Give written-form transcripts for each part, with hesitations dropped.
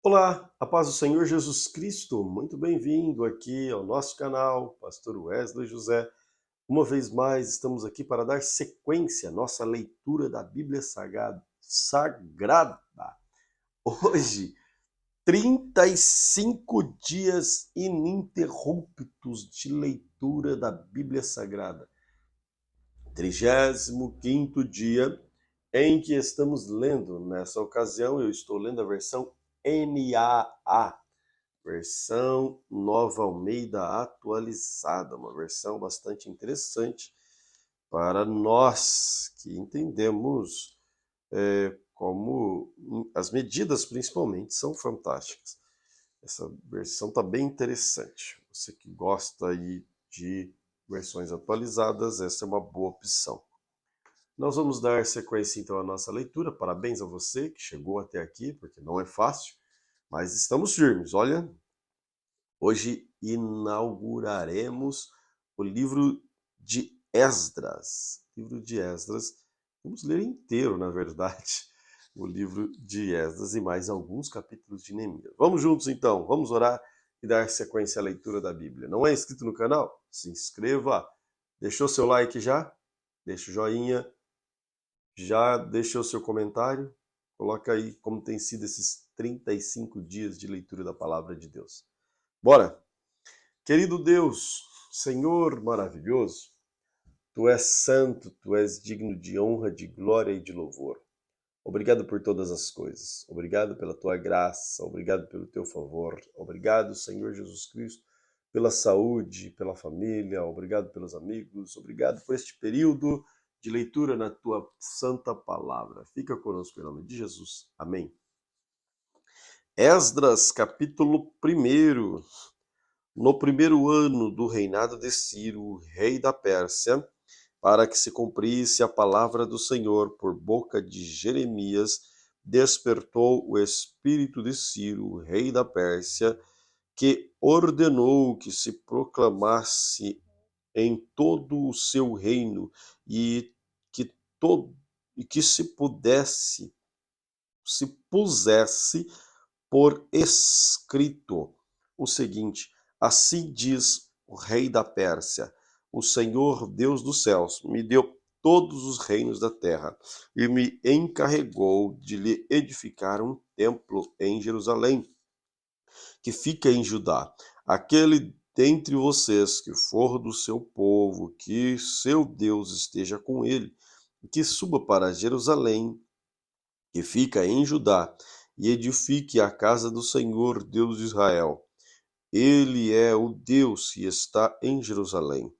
Olá, a paz do Senhor Jesus Cristo, muito bem-vindo aqui ao nosso canal, Pastor Wesley José. Uma vez mais, estamos aqui para dar sequência à nossa leitura da Bíblia Sagrada. Hoje, 35 dias ininterruptos de leitura da Bíblia Sagrada. 35º dia em que estamos lendo. Nessa ocasião, eu estou lendo a versão NAA, versão Nova Almeida atualizada, uma versão bastante interessante para nós que entendemos como as medidas principalmente são fantásticas. Essa versão está bem interessante. Você que gosta aí de versões atualizadas, essa é uma boa opção. Nós vamos dar sequência então à nossa leitura. Parabéns a você que chegou até aqui, porque não é fácil, mas estamos firmes. Olha, hoje inauguraremos o livro de Esdras. Livro de Esdras. Vamos ler inteiro, na verdade, o livro de Esdras e mais alguns capítulos de Neemias. Vamos juntos então, vamos orar e dar sequência à leitura da Bíblia. Não é inscrito no canal? Se inscreva. Deixou seu like já? Deixa o joinha. Já deixou seu comentário? Coloca aí como tem sido esses 35 dias de leitura da palavra de Deus. Bora! Querido Deus, Senhor maravilhoso, Tu és santo, Tu és digno de honra, de glória e de louvor. Obrigado por todas as coisas. Obrigado pela Tua graça, obrigado pelo Teu favor. Obrigado, Senhor Jesus Cristo, pela saúde, pela família, obrigado pelos amigos, obrigado por este período de leitura na Tua santa palavra. Fica conosco em nome de Jesus. Amém. Esdras, capítulo 1. No primeiro ano do reinado de Ciro, rei da Pérsia, para que se cumprisse a palavra do Senhor por boca de Jeremias, despertou o espírito de Ciro, rei da Pérsia, que ordenou que se proclamasse em todo o seu reino e que se pusesse por escrito o seguinte: assim diz o rei da Pérsia, o Senhor Deus dos céus me deu todos os reinos da terra e me encarregou de lhe edificar um templo em Jerusalém, que fica em Judá. Aquele dentre vocês que for do seu povo, que seu Deus esteja com ele, que suba para Jerusalém, que fica em Judá, e edifique a casa do Senhor, Deus de Israel. Ele é o Deus que está em Jerusalém.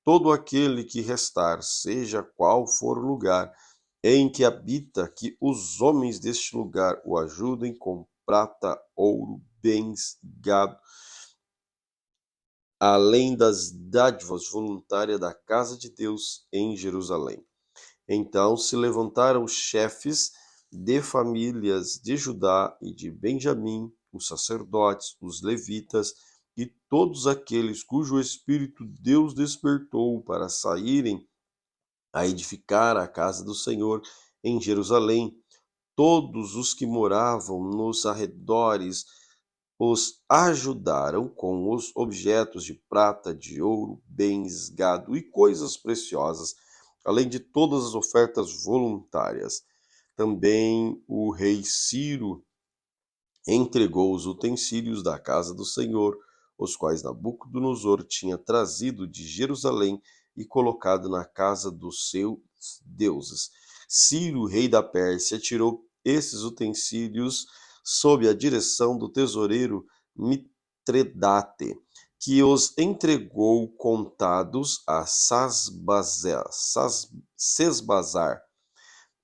Todo aquele que restar, seja qual for o lugar em que habita, que os homens deste lugar o ajudem com prata, ouro, bens, gado, além das dádivas voluntárias da casa de Deus em Jerusalém. Então se levantaram os chefes de famílias de Judá e de Benjamim, os sacerdotes, os levitas e todos aqueles cujo espírito Deus despertou para saírem a edificar a casa do Senhor em Jerusalém. Todos os que moravam nos arredores os ajudaram com os objetos de prata, de ouro, bens, gado e coisas preciosas, além de todas as ofertas voluntárias. Também o rei Ciro entregou os utensílios da casa do Senhor, os quais Nabucodonosor tinha trazido de Jerusalém e colocado na casa dos seus deuses. Ciro, rei da Pérsia, tirou esses utensílios sob a direção do tesoureiro Mitredate, que os entregou contados a Sesbazar,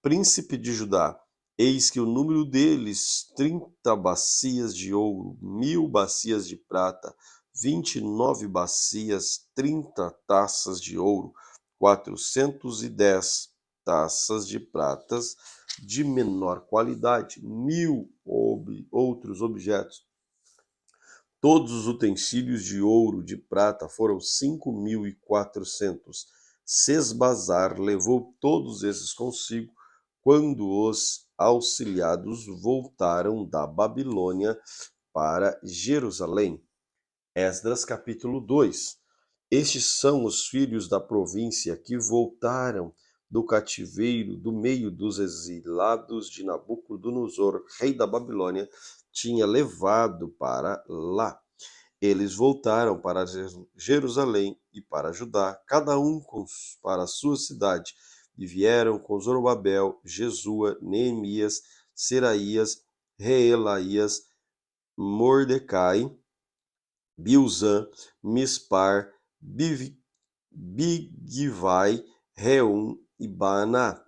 príncipe de Judá. Eis que o número deles, 30 bacias de ouro, 1000 bacias de prata, 29 bacias, 30 taças de ouro, 410 taças de pratas de menor qualidade, 1000 outros objetos. Todos os utensílios de ouro, de prata, foram 5.400. Sesbazar levou todos esses consigo, quando os auxiliados voltaram da Babilônia para Jerusalém. Esdras capítulo 2. Estes são os filhos da província que voltaram do cativeiro do meio dos exilados de Nabucodonosor, rei da Babilônia, tinha levado para lá. Eles voltaram para Jerusalém e para Judá, cada um para a sua cidade, e vieram com Zorobabel, Jesua, Neemias, Seraías, Reelaías, Mordecai, Bilzã, Mispar, Bigvai, Reum e Baanat.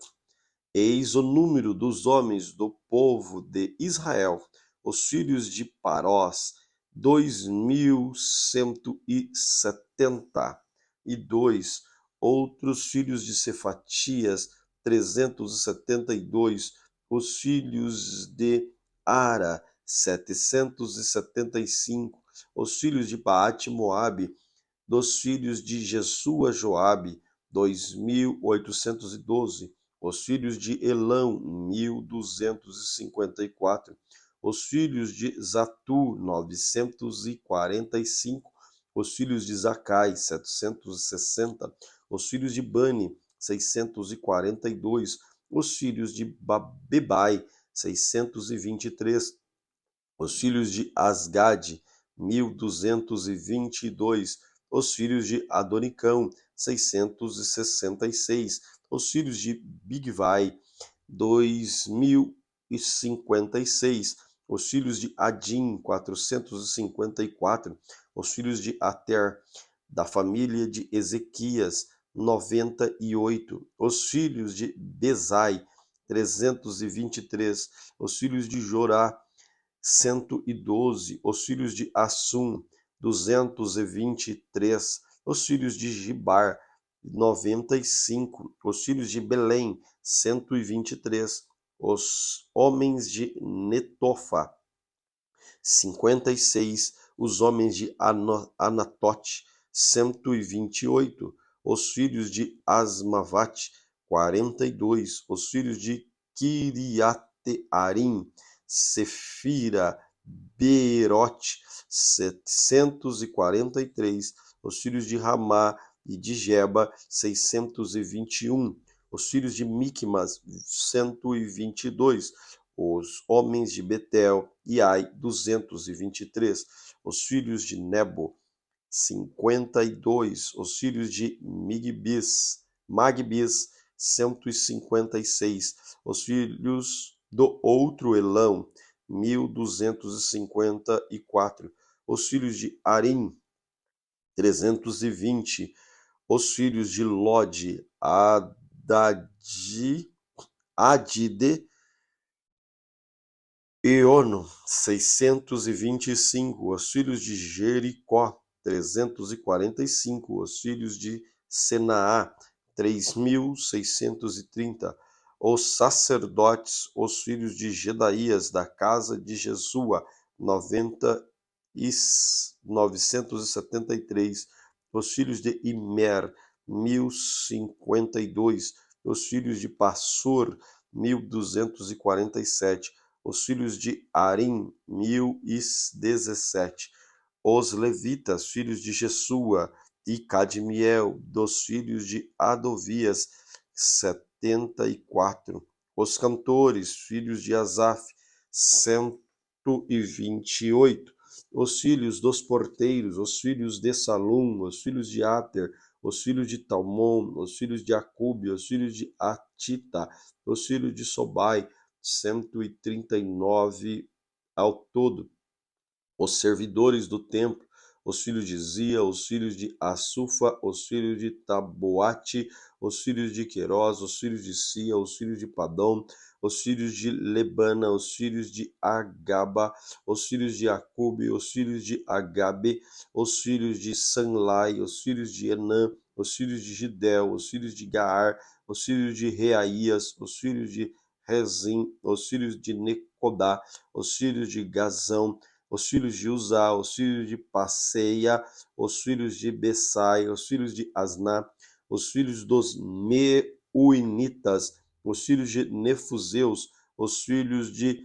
Eis o número dos homens do povo de Israel, os filhos de Parós, 2.172, outros filhos de Cefatias, 372, os filhos de Ara, 775, os filhos de Baate Moabe, dos filhos de Jesua Joabe, 2.812, os filhos de Elão, 1.254, os filhos de Zatu, 945, os filhos de Zacai, 760, os filhos de Bani, 642, os filhos de Bebai, 623, os filhos de Asgade, 1.222, os filhos de Adonicão, 666, os filhos de Bigvai, 2.056, os filhos de Adim, 454, os filhos de Ater, da família de Ezequias, 98, os filhos de Bezai, 323, os filhos de Jorá, 112, os filhos de Assum, 223, os filhos de Gibar, 95, os filhos de Belém, 123, os homens de Netofa, 56, os homens de Anatote, 128, os filhos de Asmavat, 42, os filhos de Kiriatearim, Sefira, Beerote, 743, os filhos de Ramá e de Geba, 621, os filhos de Micmas, 122, os homens de Betel e Ai, 223, os filhos de Nebo, 52, os filhos de Magbis, 156, os filhos do outro Elão, 1.254, os filhos de Arim, 320, os filhos de Lode, Adide, Eono, 625, os filhos de Jericó, 345, os filhos de Senaá, 3.630, os sacerdotes, os filhos de Gedaías, da casa de Jesua, 973, os filhos de Imer, 1.052, os filhos de Passur, 1.247, os filhos de Arim, 1.017, os levitas, filhos de Jesua, e Cadmiel, dos filhos de Adovias, 74, os cantores, filhos de Asaf, 128, os filhos dos porteiros, os filhos de Salum, os filhos de Ater, os filhos de Talmon, os filhos de Acube, os filhos de Atita, os filhos de Sobai, 139 ao todo, os servidores do templo, os filhos de Zia, os filhos de Assufa, os filhos de Taboate, os filhos de Querós, os filhos de Sia, os filhos de Padom, os filhos de Lebana, os filhos de Agaba, os filhos de Acube, os filhos de Agabe, os filhos de Sanlai, os filhos de Enã, os filhos de Gidel, os filhos de Gaar, os filhos de Reaías, os filhos de Rezim, os filhos de Necodá, os filhos de Gazão, os filhos de Uzá, os filhos de Passeia, os filhos de Bessai, os filhos de Asná, os filhos dos Meuinitas, os filhos de Nefuseus, os filhos de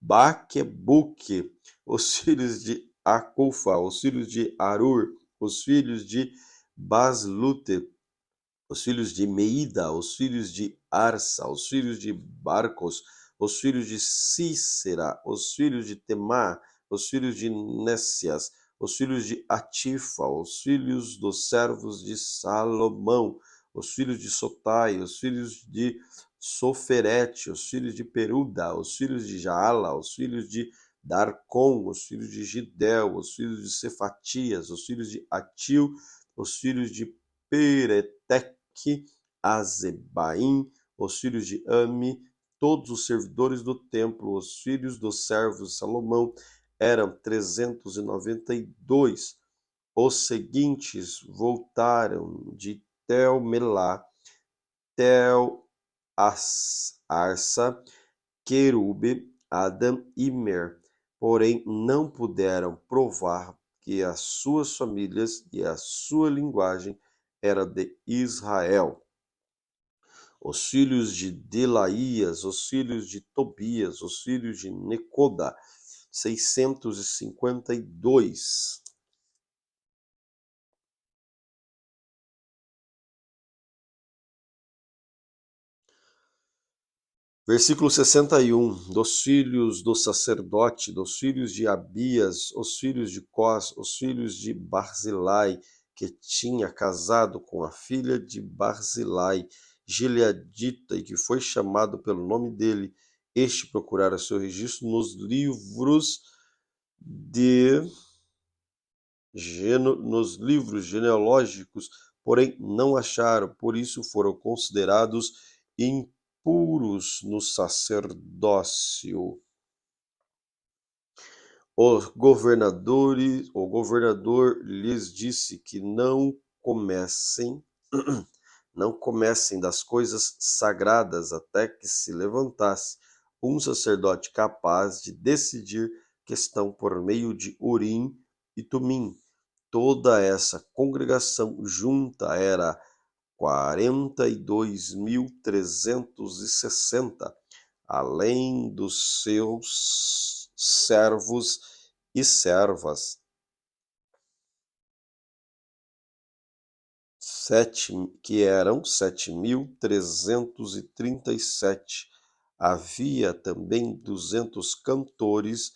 Baquebuque, os filhos de Acufa, os filhos de Arur, os filhos de Baslute, os filhos de Meida, os filhos de Arsa, os filhos de Barcos, os filhos de Cícera, os filhos de Temá, os filhos de Nécias, os filhos de Atifa, os filhos dos servos de Salomão, os filhos de Sotai, os filhos de Soferete, os filhos de Peruda, os filhos de Jaala, os filhos de Darcon, os filhos de Gidel, os filhos de Cefatias, os filhos de Atil, os filhos de Pereteque, Azebaim, os filhos de Ami, todos os servidores do templo, os filhos dos servos de Salomão, eram 392. Os seguintes voltaram de Tel-Melá, Tel-Arsa, Querube, Adam e Mer, porém não puderam provar que as suas famílias e a sua linguagem era de Israel. Os filhos de Delaías, os filhos de Tobias, os filhos de Necoda, 652. Versículo 61, dos filhos do sacerdote, dos filhos de Abias, os filhos de Cós, os filhos de Barzilai, que tinha casado com a filha de Barzilai, gileadita, e que foi chamado pelo nome dele. Este procurara seu registro nos livros genealógicos, porém não acharam, por isso foram considerados impuros no sacerdócio. O governador lhes disse que não comessem das coisas sagradas até que se levantasse um sacerdote capaz de decidir questão por meio de Urim e Tumim. Toda essa congregação junta era 42.360, além dos seus servos e servas. Que eram 7.337. Havia também 200 cantores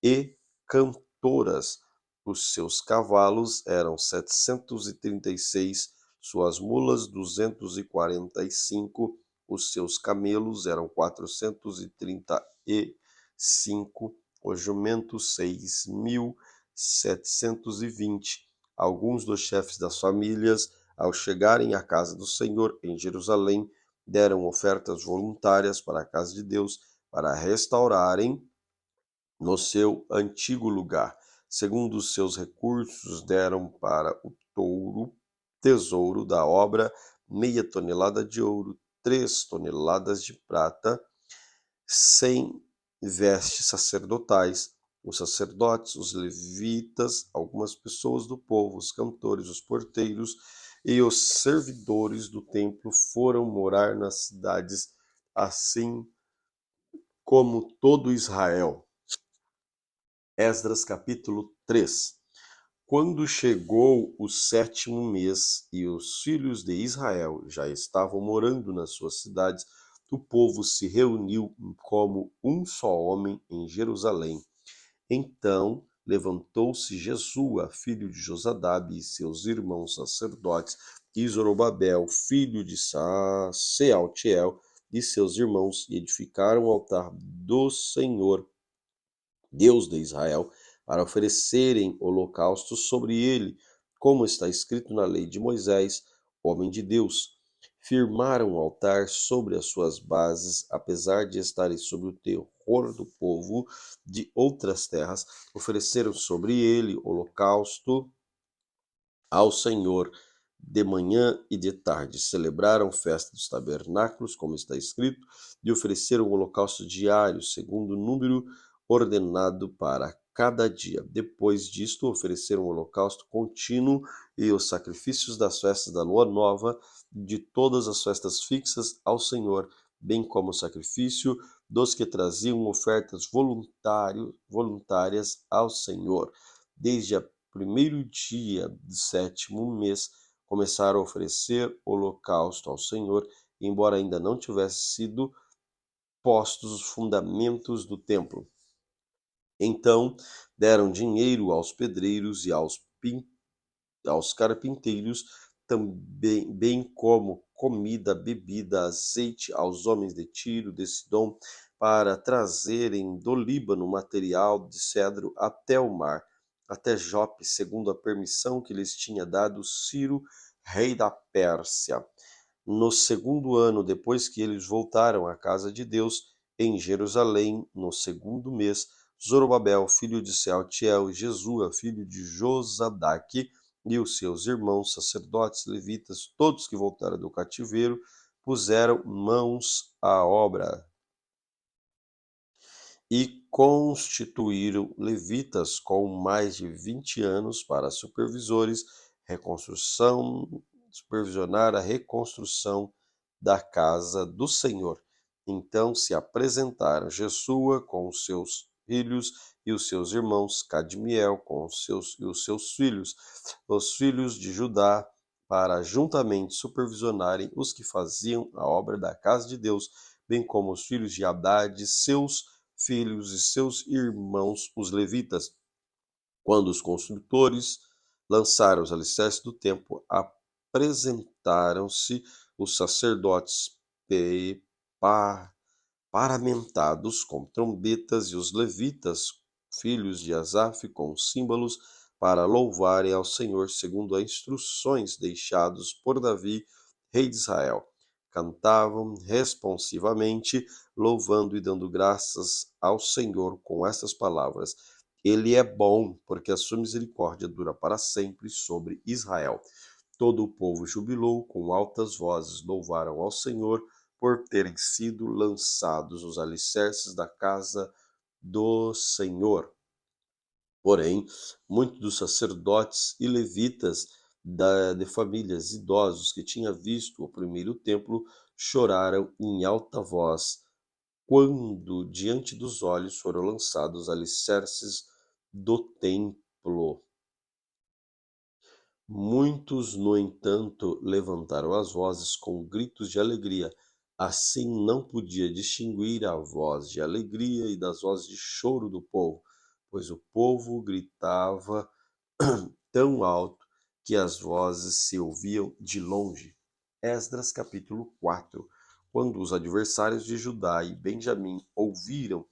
e cantoras. Os seus cavalos eram 736, suas mulas 245, os seus camelos eram 435, os jumentos 6.720. Alguns dos chefes das famílias, ao chegarem à casa do Senhor em Jerusalém, deram ofertas voluntárias para a casa de Deus, para restaurarem no seu antigo lugar. Segundo os seus recursos, deram para o tesouro da obra 0,5 tonelada de ouro, 3 toneladas de prata, 100 vestes sacerdotais. Os sacerdotes, os levitas, algumas pessoas do povo, os cantores, os porteiros e os servidores do templo foram morar nas cidades, assim como todo Israel. Esdras capítulo 3. Quando chegou o 7º mês e os filhos de Israel já estavam morando nas suas cidades, o povo se reuniu como um só homem em Jerusalém. Então levantou-se Jesua, filho de Josadabe, e seus irmãos sacerdotes, e Zorobabel, filho de Sealtiel, e seus irmãos, e edificaram o altar do Senhor, Deus de Israel, para oferecerem holocaustos sobre ele, como está escrito na lei de Moisés, homem de Deus. Firmaram o altar sobre as suas bases, apesar de estarem sob o terror do povo de outras terras, ofereceram sobre ele holocausto ao Senhor de manhã e de tarde. Celebraram festa dos tabernáculos, como está escrito, e ofereceram o holocausto diário, segundo o número ordenado para cada dia. Depois disto, ofereceram o holocausto contínuo e os sacrifícios das festas da lua nova, de todas as festas fixas ao Senhor, bem como o sacrifício dos que traziam ofertas voluntárias ao Senhor. Desde o primeiro dia do sétimo mês, começaram a oferecer holocausto ao Senhor, embora ainda não tivesse sido postos os fundamentos do templo. Então deram dinheiro aos pedreiros e aos carpinteiros, também, bem como comida, bebida, azeite aos homens de Tiro, de Sidom, para trazerem do Líbano material de cedro até o mar, até Jope, segundo a permissão que lhes tinha dado Ciro, rei da Pérsia. No segundo ano depois que eles voltaram à casa de Deus, em Jerusalém, no segundo mês, Zorobabel, filho de Sealtiel, e Jesua, filho de Josadaque, e os seus irmãos, sacerdotes, levitas, todos que voltaram do cativeiro, puseram mãos à obra e constituíram levitas com mais de 20 anos para supervisionar a reconstrução da casa do Senhor. Então se apresentaram Jesua com os seus filhos e os seus irmãos, Cadmiel com os seus filhos, os filhos de Judá, para juntamente supervisionarem os que faziam a obra da casa de Deus, bem como os filhos de Haddad, seus filhos e seus irmãos, os levitas. Quando os construtores lançaram os alicerces do templo, apresentaram-se os sacerdotes paramentados com trombetas e os levitas, filhos de Asaf, com símbolos, para louvarem ao Senhor segundo as instruções deixadas por Davi, rei de Israel. Cantavam responsivamente, louvando e dando graças ao Senhor com estas palavras: Ele é bom, porque a sua misericórdia dura para sempre sobre Israel. Todo o povo jubilou com altas vozes, louvaram ao Senhor por terem sido lançados os alicerces da casa do Senhor. Porém, muitos dos sacerdotes e levitas de famílias idosos que tinham visto o primeiro templo choraram em alta voz quando diante dos olhos foram lançados os alicerces do templo. Muitos, no entanto, levantaram as vozes com gritos de alegria. Assim não podia distinguir a voz de alegria e das vozes de choro do povo, pois o povo gritava tão alto que as vozes se ouviam de longe. Esdras capítulo 4. Quando os adversários de Judá e Benjamim ouviram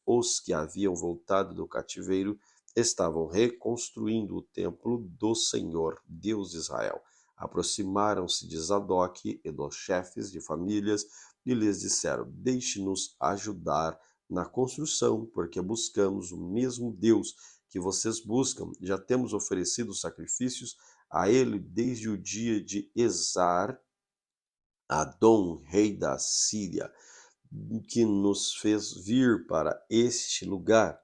os que haviam voltado do cativeiro, estavam reconstruindo o templo do Senhor, Deus de Israel. Aproximaram-se de Zadok e dos chefes de famílias e lhes disseram: Deixe-nos ajudar na construção, porque buscamos o mesmo Deus que vocês buscam. Já temos oferecido sacrifícios a ele desde o dia de Esar Adom, rei da Síria, que nos fez vir para este lugar.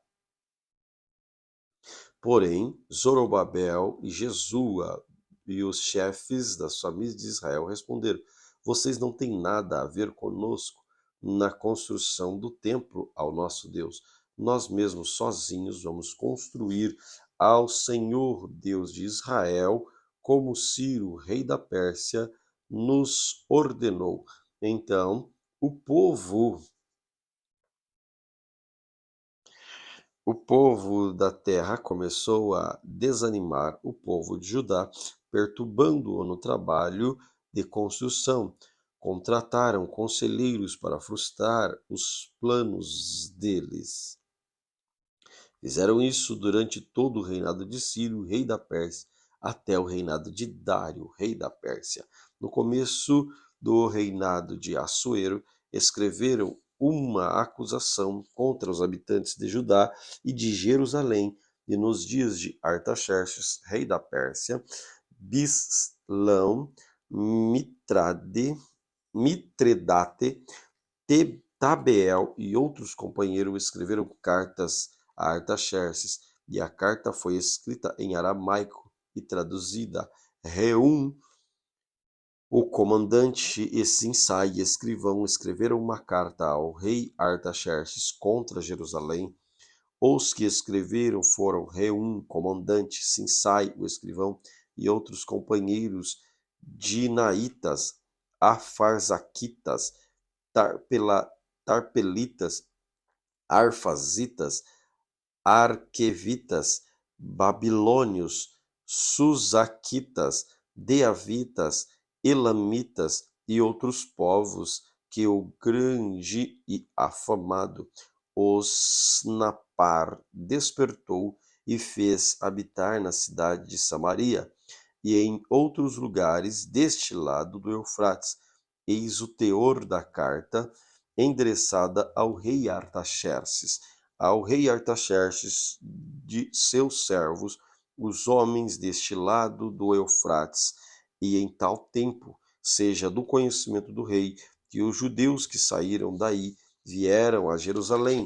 Porém, Zorobabel e Jesua e os chefes das famílias de Israel responderam: Vocês não têm nada a ver conosco na construção do templo ao nosso Deus. Nós mesmos sozinhos vamos construir ao Senhor Deus de Israel, como Ciro, rei da Pérsia, nos ordenou. Então, o povo da terra começou a desanimar o povo de Judá, perturbando-o no trabalho de construção. Contrataram conselheiros para frustrar os planos deles. Fizeram isso durante todo o reinado de Ciro, rei da Pérsia, até o reinado de Dário, rei da Pérsia. No começo do reinado de Assuero, escreveram uma acusação contra os habitantes de Judá e de Jerusalém, e nos dias de Artaxerxes, rei da Pérsia, Bislão, Mitredate, Tabeel e outros companheiros escreveram cartas a Artaxerxes, e a carta foi escrita em aramaico e traduzida. Reum, o comandante, e Sinsai, escrivão, escreveram uma carta ao rei Artaxerxes contra Jerusalém. Os que escreveram foram Reum, comandante, Sinsai, o escrivão, e outros companheiros dinaitas, afarzaquitas, tarpelitas, arfazitas, arquevitas, babilônios, susaquitas, deavitas, elamitas e outros povos que o grande e afamado Osnapar despertou e fez habitar na cidade de Samaria e em outros lugares deste lado do Eufrates. Eis o teor da carta endereçada ao rei Artaxerxes. Ao rei Artaxerxes, de seus servos, os homens deste lado do Eufrates, e em tal tempo seja do conhecimento do rei que os judeus que saíram daí vieram a Jerusalém.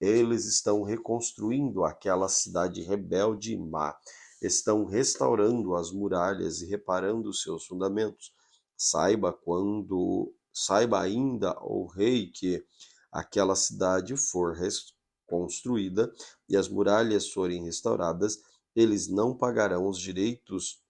Eles estão reconstruindo aquela cidade rebelde e má, estão restaurando as muralhas e reparando os seus fundamentos. Saiba ainda, o rei, que aquela cidade for reconstruída e as muralhas forem restauradas, eles não pagarão os direitos,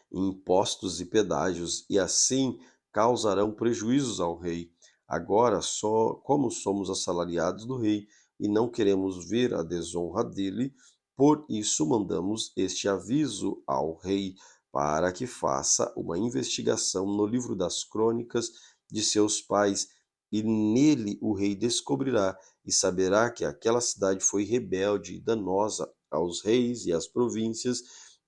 impostos e pedágios, e assim causarão prejuízos ao rei. Agora, só como somos assalariados do rei e não queremos ver a desonra dele, por isso mandamos este aviso ao rei, para que faça uma investigação no livro das crônicas de seus pais, e nele o rei descobrirá e saberá que aquela cidade foi rebelde e danosa aos reis e às províncias,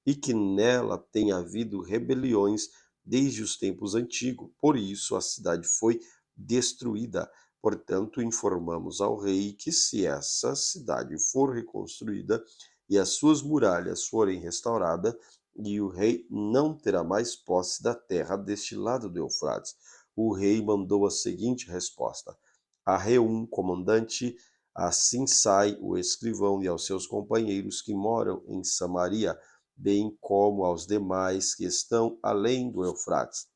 e que nela tem havido rebeliões desde os tempos antigos. Por isso a cidade foi destruída. Portanto, informamos ao rei que, se essa cidade for reconstruída e as suas muralhas forem restauradas, e o rei não terá mais posse da terra deste lado do Eufrates. O rei mandou a seguinte resposta: a Reum, comandante, a Sinsai, o escrivão, e aos seus companheiros que moram em Samaria, bem como aos demais que estão além do Eufrates.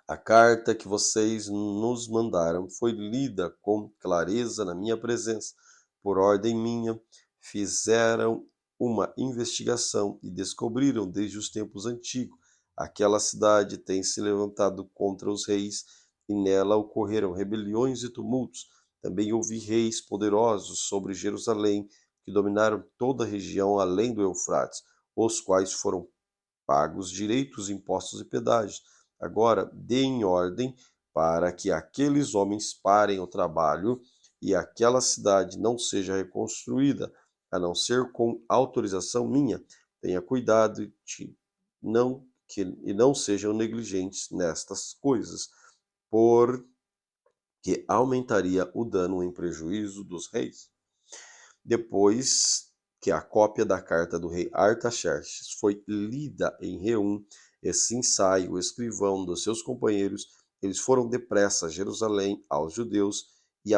A carta que vocês nos mandaram foi lida com clareza na minha presença. Por ordem minha, fizeram uma investigação e descobriram desde os tempos antigos. Aquela cidade tem se levantado contra os reis, e nela ocorreram rebeliões e tumultos. Também houve reis poderosos sobre Jerusalém, que dominaram toda a região além do Eufrates, os quais foram pagos direitos, impostos e pedágios. Agora deem ordem para que aqueles homens parem o trabalho e aquela cidade não seja reconstruída, a não ser com autorização minha. Tenha cuidado e não sejam negligentes nestas coisas, porque aumentaria o dano em prejuízo dos reis. Depois que a cópia da carta do rei Artaxerxes foi lida em Reum, e Sinsai, o escrivão, dos seus companheiros, eles foram depressa a Jerusalém aos judeus e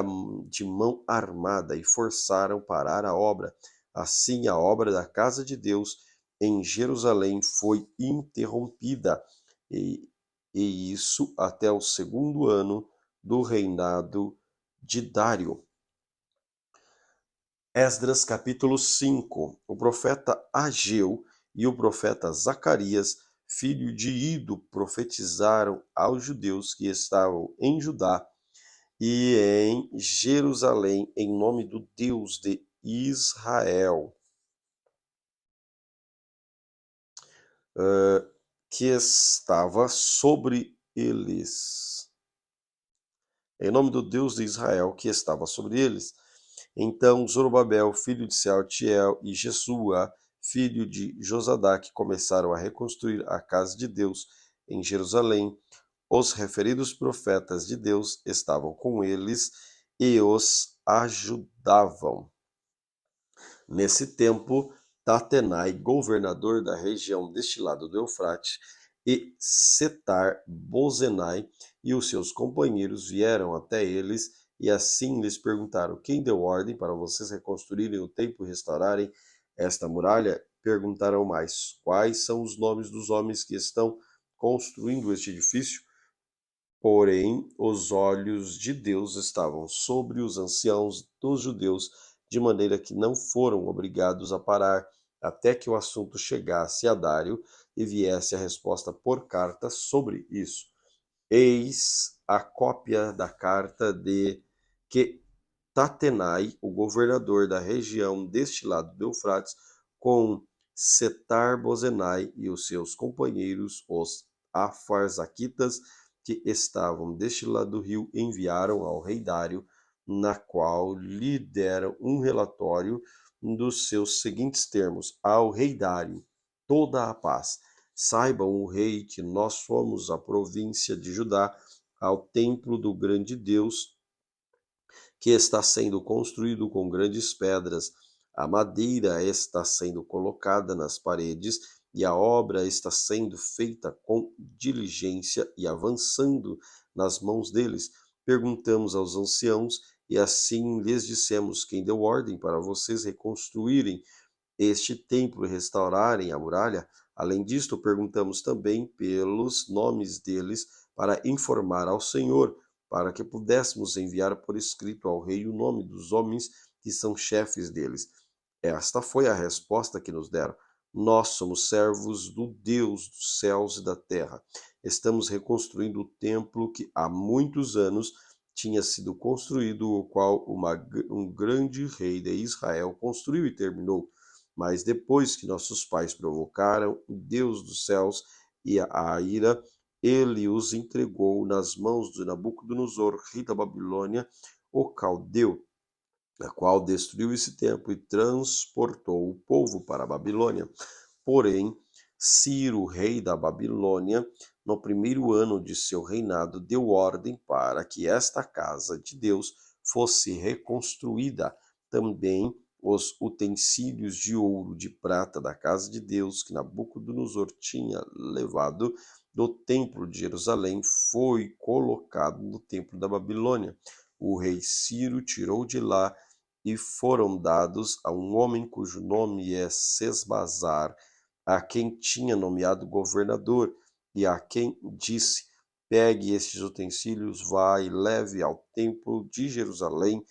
de mão armada, e forçaram parar a obra. Assim, a obra da casa de Deus em Jerusalém foi interrompida, e isso até o segundo ano do reinado de Dário. Esdras capítulo 5. O profeta Ageu e o profeta Zacarias, filho de Ido, profetizaram aos judeus que estavam em Judá e em Jerusalém em nome do Deus de Israel, que estava sobre eles. Em nome do Deus de Israel que estava sobre eles. Então Zorobabel, filho de Sealtiel, e Jesua, filho de Josadaque, começaram a reconstruir a casa de Deus em Jerusalém. Os referidos profetas de Deus estavam com eles e os ajudavam. Nesse tempo, Tatenai, governador da região deste lado do Eufrates, e Setar-Bozenai e os seus companheiros vieram até eles E assim lhes perguntaram: quem deu ordem para vocês reconstruírem o templo e restaurarem esta muralha? Perguntaram mais: quais são os nomes dos homens que estão construindo este edifício? Porém, os olhos de Deus estavam sobre os anciãos dos judeus, de maneira que não foram obrigados a parar até que o assunto chegasse a Dário e viesse a resposta por carta sobre isso. Eis a cópia da carta de que Tatenai, o governador da região deste lado do Eufrates, com Setar-Bozenai e os seus companheiros, os Afarzaquitas, que estavam deste lado do rio, enviaram ao rei Dário, na qual lhe deram um relatório dos seus seguintes termos: ao rei Dário, toda a paz. Saibam o rei que nós somos a província de Judá, ao templo do grande Deus, que está sendo construído com grandes pedras. A madeira está sendo colocada nas paredes e a obra está sendo feita com diligência e avançando nas mãos deles. Perguntamos aos anciãos e assim lhes dissemos: quem deu ordem para vocês reconstruírem este templo e restaurarem a muralha? Além disto, perguntamos também pelos nomes deles para informar ao Senhor, para que pudéssemos enviar por escrito ao rei o nome dos homens que são chefes deles. Esta foi a resposta que nos deram: nós somos servos do Deus dos céus e da terra. Estamos reconstruindo o templo que há muitos anos tinha sido construído, o qual um grande rei de Israel construiu e terminou. Mas depois que nossos pais provocaram o Deus dos céus e a ira, ele os entregou nas mãos de Nabucodonosor, rei da Babilônia, o caldeu, a qual destruiu esse templo e transportou o povo para a Babilônia. Porém, Ciro, rei da Babilônia, no primeiro ano de seu reinado, deu ordem para que esta casa de Deus fosse reconstruída. Também os utensílios de ouro, de prata da casa de Deus que Nabucodonosor tinha levado do templo de Jerusalém foi colocado no templo da Babilônia. O rei Ciro tirou de lá e foram dados a um homem cujo nome é Sesbazar, a quem tinha nomeado governador, e a quem disse: pegue estes utensílios, vá e leve ao templo de Jerusalém,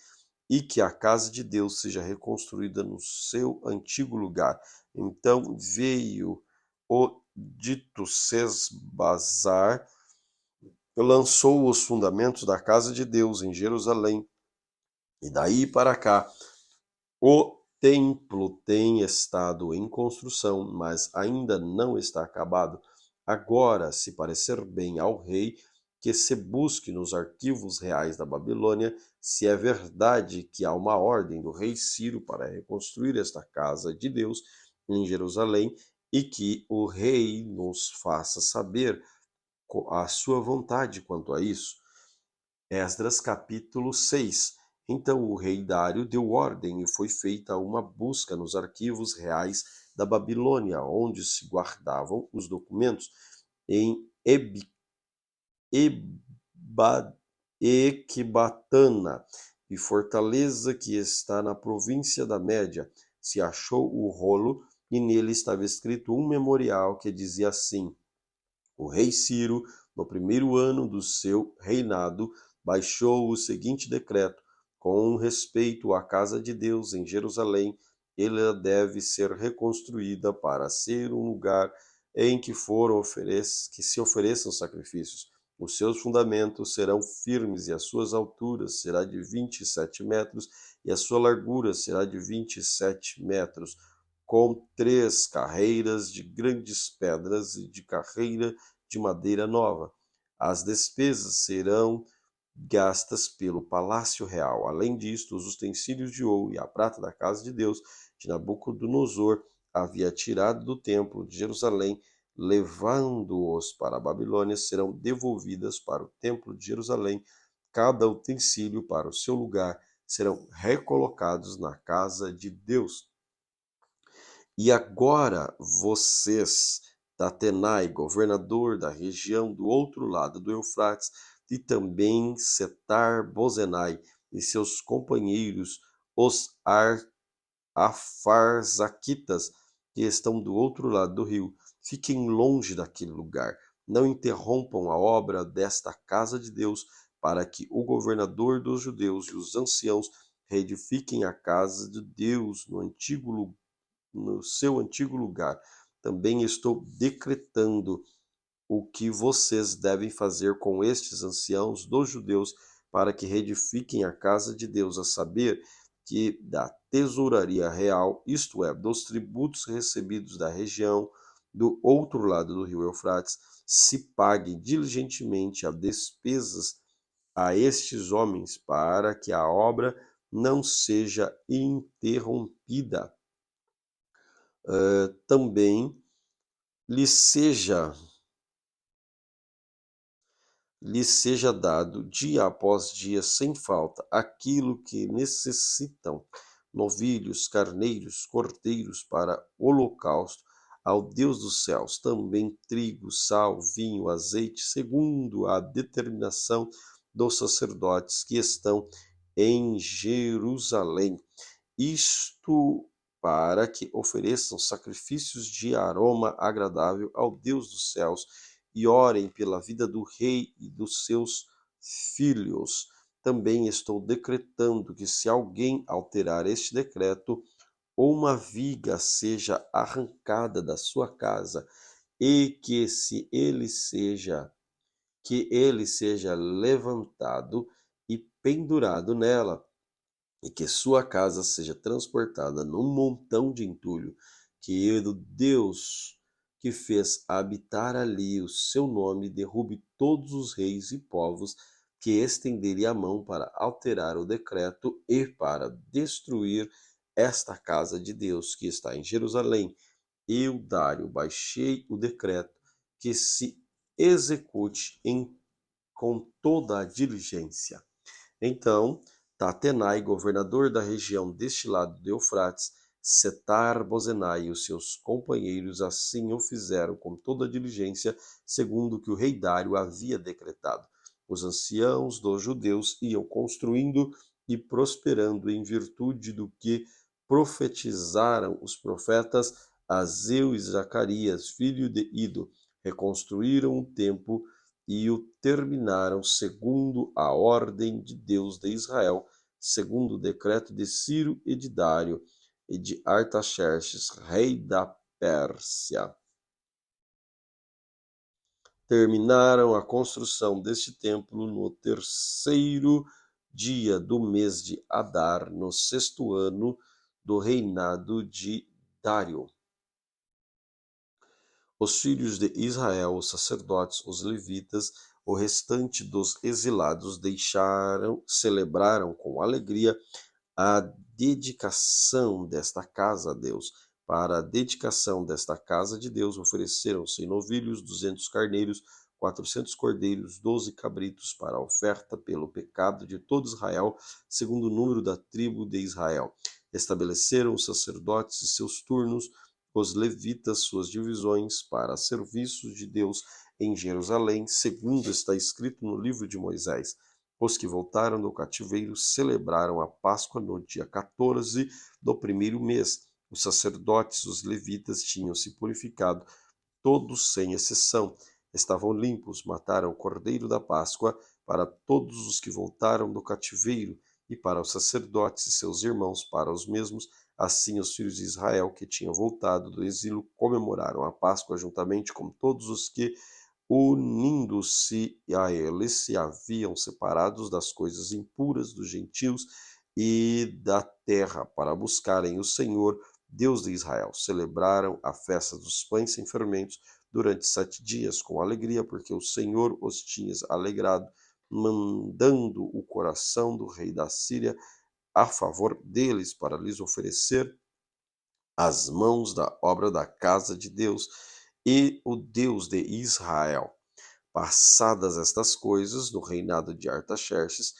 e que a casa de Deus seja reconstruída no seu antigo lugar. Então veio o dito Sesbazar, lançou os fundamentos da casa de Deus em Jerusalém, e daí para cá o templo tem estado em construção, mas ainda não está acabado. Agora, se parecer bem ao rei, que se busque nos arquivos reais da Babilônia se é verdade que há uma ordem do rei Ciro para reconstruir esta casa de Deus em Jerusalém, e que o rei nos faça saber a sua vontade quanto a isso. Esdras capítulo 6. Então o rei Dário deu ordem e foi feita uma busca nos arquivos reais da Babilônia, onde se guardavam os documentos, em Ecbatana e Fortaleza, que está na província da Média. Se achou o rolo e nele estava escrito um memorial que dizia assim: o rei Ciro, no primeiro ano do seu reinado, baixou o seguinte decreto: com respeito à casa de Deus em Jerusalém, ela deve ser reconstruída para ser um lugar em que que se ofereçam sacrifícios. Os seus fundamentos serão firmes e as suas alturas será de 27 metros e a sua largura será de 27 metros, com 3 carreiras de grandes pedras e de carreira de madeira nova. As despesas serão gastas pelo Palácio Real. Além disto, os utensílios de ouro e a prata da casa de Deus de Nabucodonosor havia tirado do templo de Jerusalém, levando-os para a Babilônia, serão devolvidas para o templo de Jerusalém, cada utensílio para o seu lugar, serão recolocados na casa de Deus. E agora vocês, Tatenai, governador da região do outro lado do Eufrates, e também Setar-Bozenai, e seus companheiros, os Afarzaquitas, que estão do outro lado do rio, fiquem longe daquele lugar. Não interrompam a obra desta casa de Deus, para que o governador dos judeus e os anciãos reedifiquem a casa de Deus no seu antigo lugar. Também estou decretando o que vocês devem fazer com estes anciãos dos judeus para que reedifiquem a casa de Deus, a saber, que da tesouraria real, isto é, dos tributos recebidos da região do outro lado do rio Eufrates, se pague diligentemente as despesas a estes homens, para que a obra não seja interrompida. Também lhes seja dado dia após dia sem falta aquilo que necessitam, novilhos, carneiros, cordeiros para holocausto ao Deus dos céus, também trigo, sal, vinho, azeite, segundo a determinação dos sacerdotes que estão em Jerusalém. Isto para que ofereçam sacrifícios de aroma agradável ao Deus dos céus e orem pela vida do rei e dos seus filhos. Também estou decretando que, se alguém alterar este decreto, ou uma viga seja arrancada da sua casa, e que ele seja levantado e pendurado nela, e que sua casa seja transportada num montão de entulho, que o Deus que fez habitar ali o seu nome derrube todos os reis e povos que estenderem a mão para alterar o decreto e para destruir esta casa de Deus que está em Jerusalém. Eu, Dário, baixei o decreto que se execute com toda a diligência. Então, Tatenai, governador da região deste lado do Eufrates, Setar-Bozenai e os seus companheiros assim o fizeram com toda a diligência, segundo o que o rei Dário havia decretado. Os anciãos dos judeus iam construindo e prosperando em virtude do que profetizaram os profetas Azeu e Zacarias, filho de Ido. Reconstruíram o templo e o terminaram segundo a ordem de Deus de Israel, segundo o decreto de Ciro e de Dário e de Artaxerxes, rei da Pérsia. Terminaram a construção deste templo no terceiro dia do mês de Adar, no sexto ano do reinado de Dário. Os filhos de Israel, os sacerdotes, os levitas, o restante dos exilados celebraram com alegria a dedicação desta casa a Deus. Para a dedicação desta casa de Deus ofereceram-se novilhos, 200 carneiros, 400 cordeiros, 12 cabritos para a oferta pelo pecado de todo Israel, segundo o número da tribo de Israel. Estabeleceram os sacerdotes e seus turnos, os levitas suas divisões para serviços de Deus em Jerusalém, segundo está escrito no livro de Moisés. Os que voltaram do cativeiro celebraram a Páscoa no dia 14 do primeiro mês. Os sacerdotes, os levitas, tinham se purificado, todos sem exceção. Estavam limpos, mataram o cordeiro da Páscoa para todos os que voltaram do cativeiro e para os sacerdotes e seus irmãos, para os mesmos. Assim, os filhos de Israel que tinham voltado do exílio comemoraram a Páscoa juntamente com todos os que, unindo-se a eles, se haviam separados das coisas impuras dos gentios e da terra para buscarem o Senhor, Deus de Israel. Celebraram a festa dos pães sem fermentos durante 7 dias com alegria, porque o Senhor os tinha alegrado, mandando o coração do rei da Síria a favor deles para lhes oferecer as mãos da obra da casa de Deus e o Deus de Israel. Passadas estas coisas, no reinado de Artaxerxes,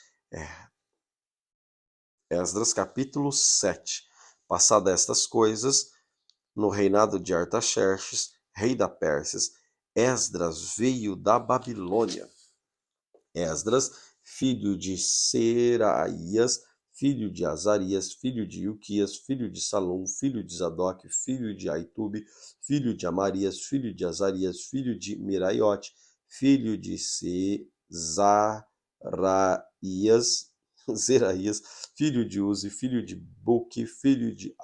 Esdras capítulo 7. Passadas estas coisas, no reinado de Artaxerxes, rei da Pérsia, Esdras veio da Babilônia. Esdras, filho de Seraías, filho de Azarias, filho de Ilquias, filho de Salom, filho de Zadok, filho de Aitube, filho de Amarias, filho de Azarias, filho de Miraiote, filho de Zeraías, filho de Uzi, filho de Buque, filho de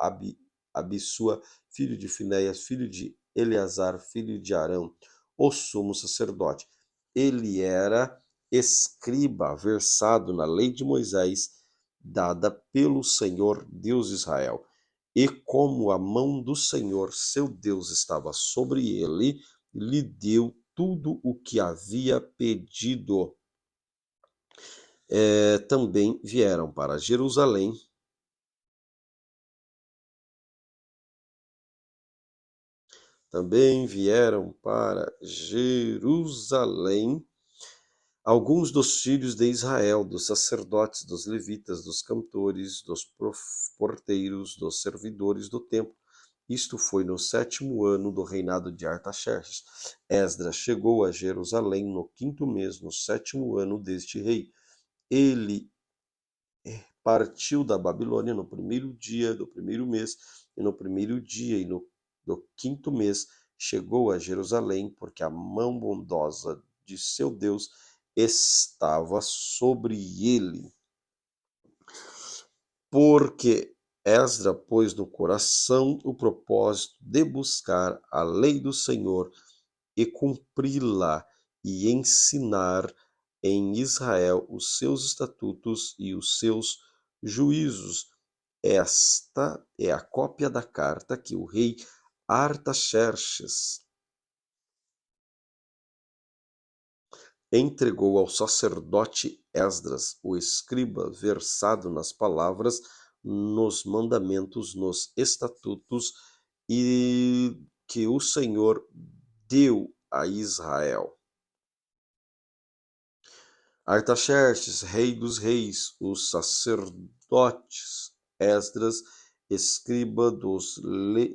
Abissua, filho de Finéias, filho de Eleazar, filho de Arão, o sumo sacerdote. Ele era escriba, versado na lei de Moisés, dada pelo Senhor Deus de Israel. E como a mão do Senhor, seu Deus, estava sobre ele, lhe deu tudo o que havia pedido. Também vieram para Jerusalém alguns dos filhos de Israel, dos sacerdotes, dos levitas, dos cantores, dos porteiros, dos servidores do templo. Isto foi no 7º ano do reinado de Artaxerxes. Esdras chegou a Jerusalém no 5º mês, no 7º ano deste rei. Ele partiu da Babilônia no 1º dia do 1º mês, e no 1º dia e do 5º mês chegou a Jerusalém, porque a mão bondosa de seu Deus estava sobre ele. Porque Esdras pôs no coração o propósito de buscar a lei do Senhor e cumpri-la e ensinar em Israel os seus estatutos e os seus juízos. Esta é a cópia da carta que o rei Artaxerxes entregou ao sacerdote Esdras, o escriba, versado nas palavras, nos mandamentos, nos estatutos e que o Senhor deu a Israel. Artaxerxes, rei dos reis, os sacerdotes, Esdras, escriba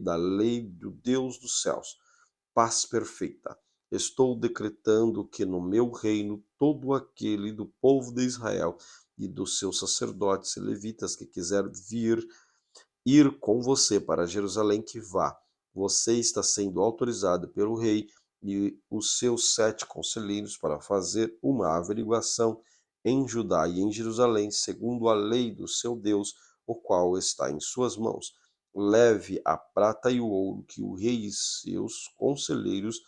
da lei do Deus dos céus, paz perfeita. Estou decretando que no meu reino todo aquele do povo de Israel e dos seus sacerdotes e levitas que quiser ir com você para Jerusalém, que vá. Você está sendo autorizado pelo rei e os seus 7 conselheiros para fazer uma averiguação em Judá e em Jerusalém, segundo a lei do seu Deus, o qual está em suas mãos. Leve a prata e o ouro que o rei e seus conselheiros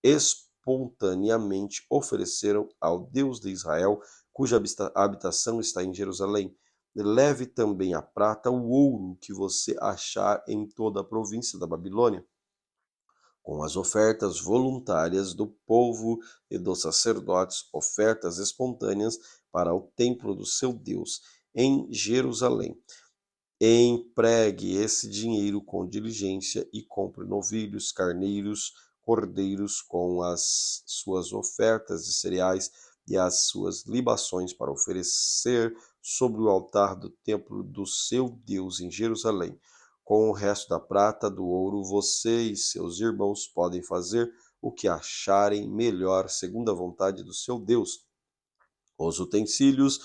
espontaneamente ofereceram ao Deus de Israel, cuja habitação está em Jerusalém. Leve também a prata, o ouro que você achar em toda a província da Babilônia, com as ofertas voluntárias do povo e dos sacerdotes, ofertas espontâneas para o templo do seu Deus, em Jerusalém. Empregue esse dinheiro com diligência e compre novilhos, carneiros, cordeiros com as suas ofertas de cereais e as suas libações para oferecer sobre o altar do templo do seu Deus em Jerusalém. Com o resto da prata, do ouro, você e seus irmãos podem fazer o que acharem melhor, segundo a vontade do seu Deus. Os utensílios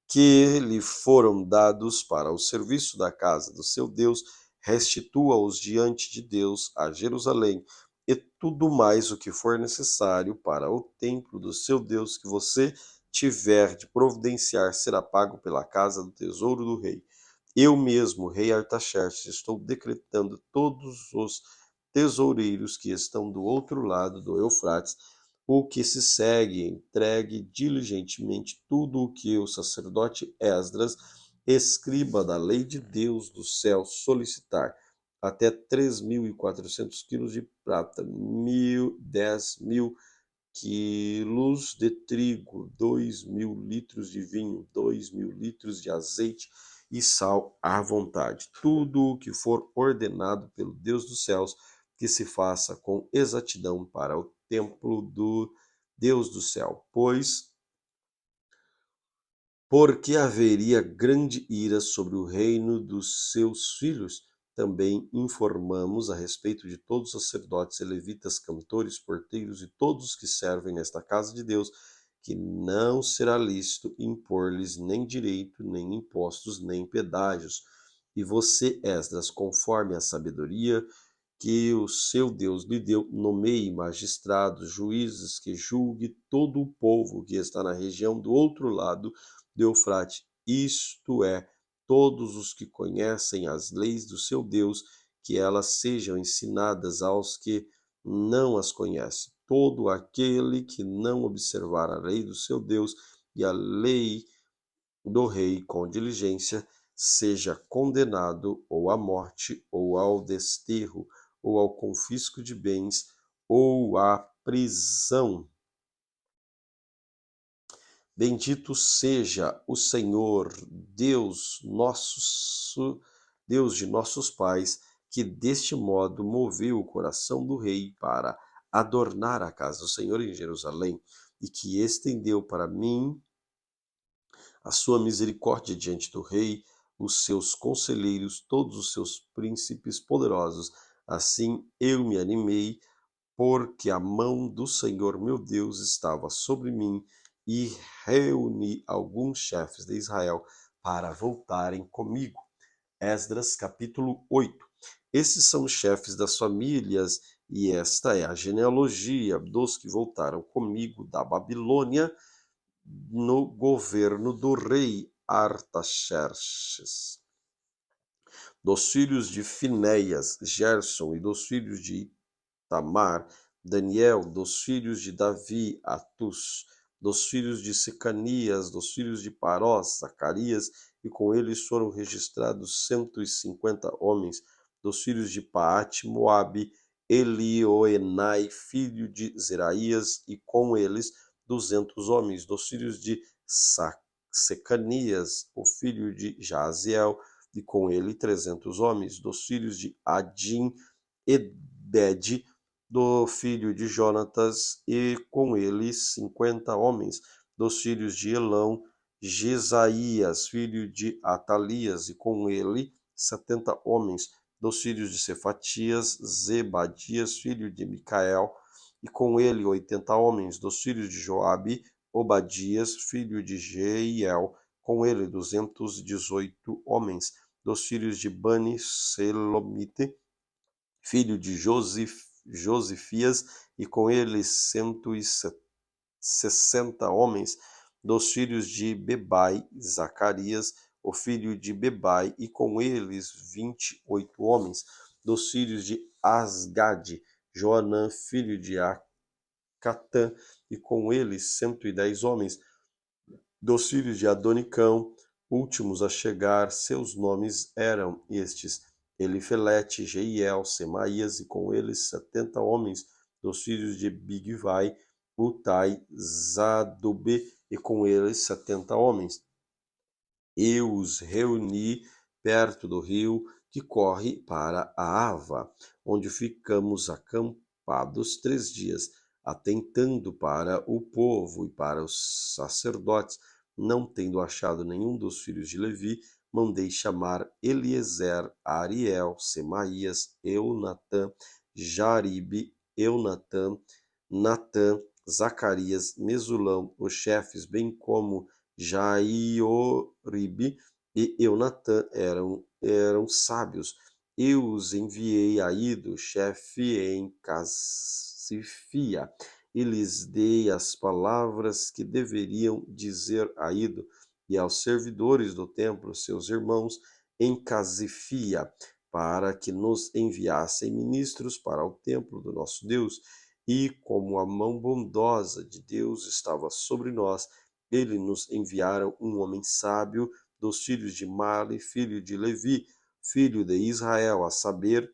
que lhe foram dados para o serviço da casa do seu Deus, restitua-os diante de Deus a Jerusalém, e tudo mais o que for necessário para o templo do seu Deus que você tiver de providenciar será pago pela casa do tesouro do rei. Eu mesmo, rei Artaxerxes, estou decretando todos os tesoureiros que estão do outro lado do Eufrates, o que se segue, entregue diligentemente tudo o que o sacerdote Esdras, escriba da lei de Deus do céu, solicitar, até 3.400 quilos de prata, 10.000 quilos de trigo, 2.000 litros de vinho, 2.000 litros de azeite e sal à vontade. Tudo o que for ordenado pelo Deus dos céus, que se faça com exatidão para o templo do Deus do céu, porque haveria grande ira sobre o reino dos seus filhos. Também informamos a respeito de todos os sacerdotes, levitas, cantores, porteiros e todos os que servem nesta casa de Deus, que não será lícito impor-lhes nem direito, nem impostos, nem pedágios. E você, Esdras, conforme a sabedoria que o seu Deus lhe deu, nomeie magistrados, juízes, que julgue todo o povo que está na região do outro lado do Eufrate, isto é, todos os que conhecem as leis do seu Deus, que elas sejam ensinadas aos que não as conhecem. Todo aquele que não observar a lei do seu Deus e a lei do rei com diligência, seja condenado ou à morte, ou ao desterro, ou ao confisco de bens, ou à prisão. Bendito seja o Senhor, Deus de nossos pais, que deste modo moveu o coração do rei para adornar a casa do Senhor em Jerusalém, e que estendeu para mim a sua misericórdia diante do rei, os seus conselheiros, todos os seus príncipes poderosos. Assim eu me animei, porque a mão do Senhor meu Deus estava sobre mim, e reuni alguns chefes de Israel para voltarem comigo. Esdras capítulo 8. Esses são os chefes das famílias, e esta é a genealogia dos que voltaram comigo da Babilônia, no governo do rei Artaxerxes. Dos filhos de Finéias, Gerson, e dos filhos de Tamar, Daniel, dos filhos de Davi, Atus, dos filhos de Secanias, dos filhos de Parós, Zacarias, e com eles foram registrados 150 homens, dos filhos de Paate, Moabe, Elioenai, filho de Zeraías, e com eles 200 homens, dos filhos de Secanias, o filho de Jaziel, e com ele 300 homens, dos filhos de Adim, Ebed, do filho de Jonatas, e com ele 50 homens, dos filhos de Elão, Jesaías, filho de Atalias, e com ele 70 homens, dos filhos de Cefatias, Zebadias, filho de Micael, e com ele 80 homens, dos filhos de Joabe, Obadias, filho de Jeiel, com ele 218 homens, dos filhos de Bani, Selomite, filho de Josifias, e com ele 160 homens, dos filhos de Bebai, Zacarias, o filho de Bebai, e com eles 28 homens, dos filhos de Asgade, Joanã, filho de Acatã, e com eles 110 homens, dos filhos de Adonicão, últimos a chegar. Seus nomes eram estes: Elifelete, Jeiel, Semaías, e com eles 70 homens, dos filhos de Bigvai, Utai, Zadube, e com eles 70 homens. Eu os reuni perto do rio que corre para a Ava, onde ficamos acampados 3 dias, atentando para o povo e para os sacerdotes. Não tendo achado nenhum dos filhos de Levi, mandei chamar Eliezer, Ariel, Semaías, Eunatã, Jaribe, Eunatã, Natã, Zacarias, Mesulão, os chefes, bem como Jaioribe e Eunatã eram sábios. Eu os enviei a Ido, chefe em Casifia, e lhes dei as palavras que deveriam dizer a Ido, e aos servidores do templo, seus irmãos, em Casifia, para que nos enviassem ministros para o templo do nosso Deus. E como a mão bondosa de Deus estava sobre nós, ele nos enviaram um homem sábio dos filhos de Mali, filho de Levi, filho de Israel, a saber,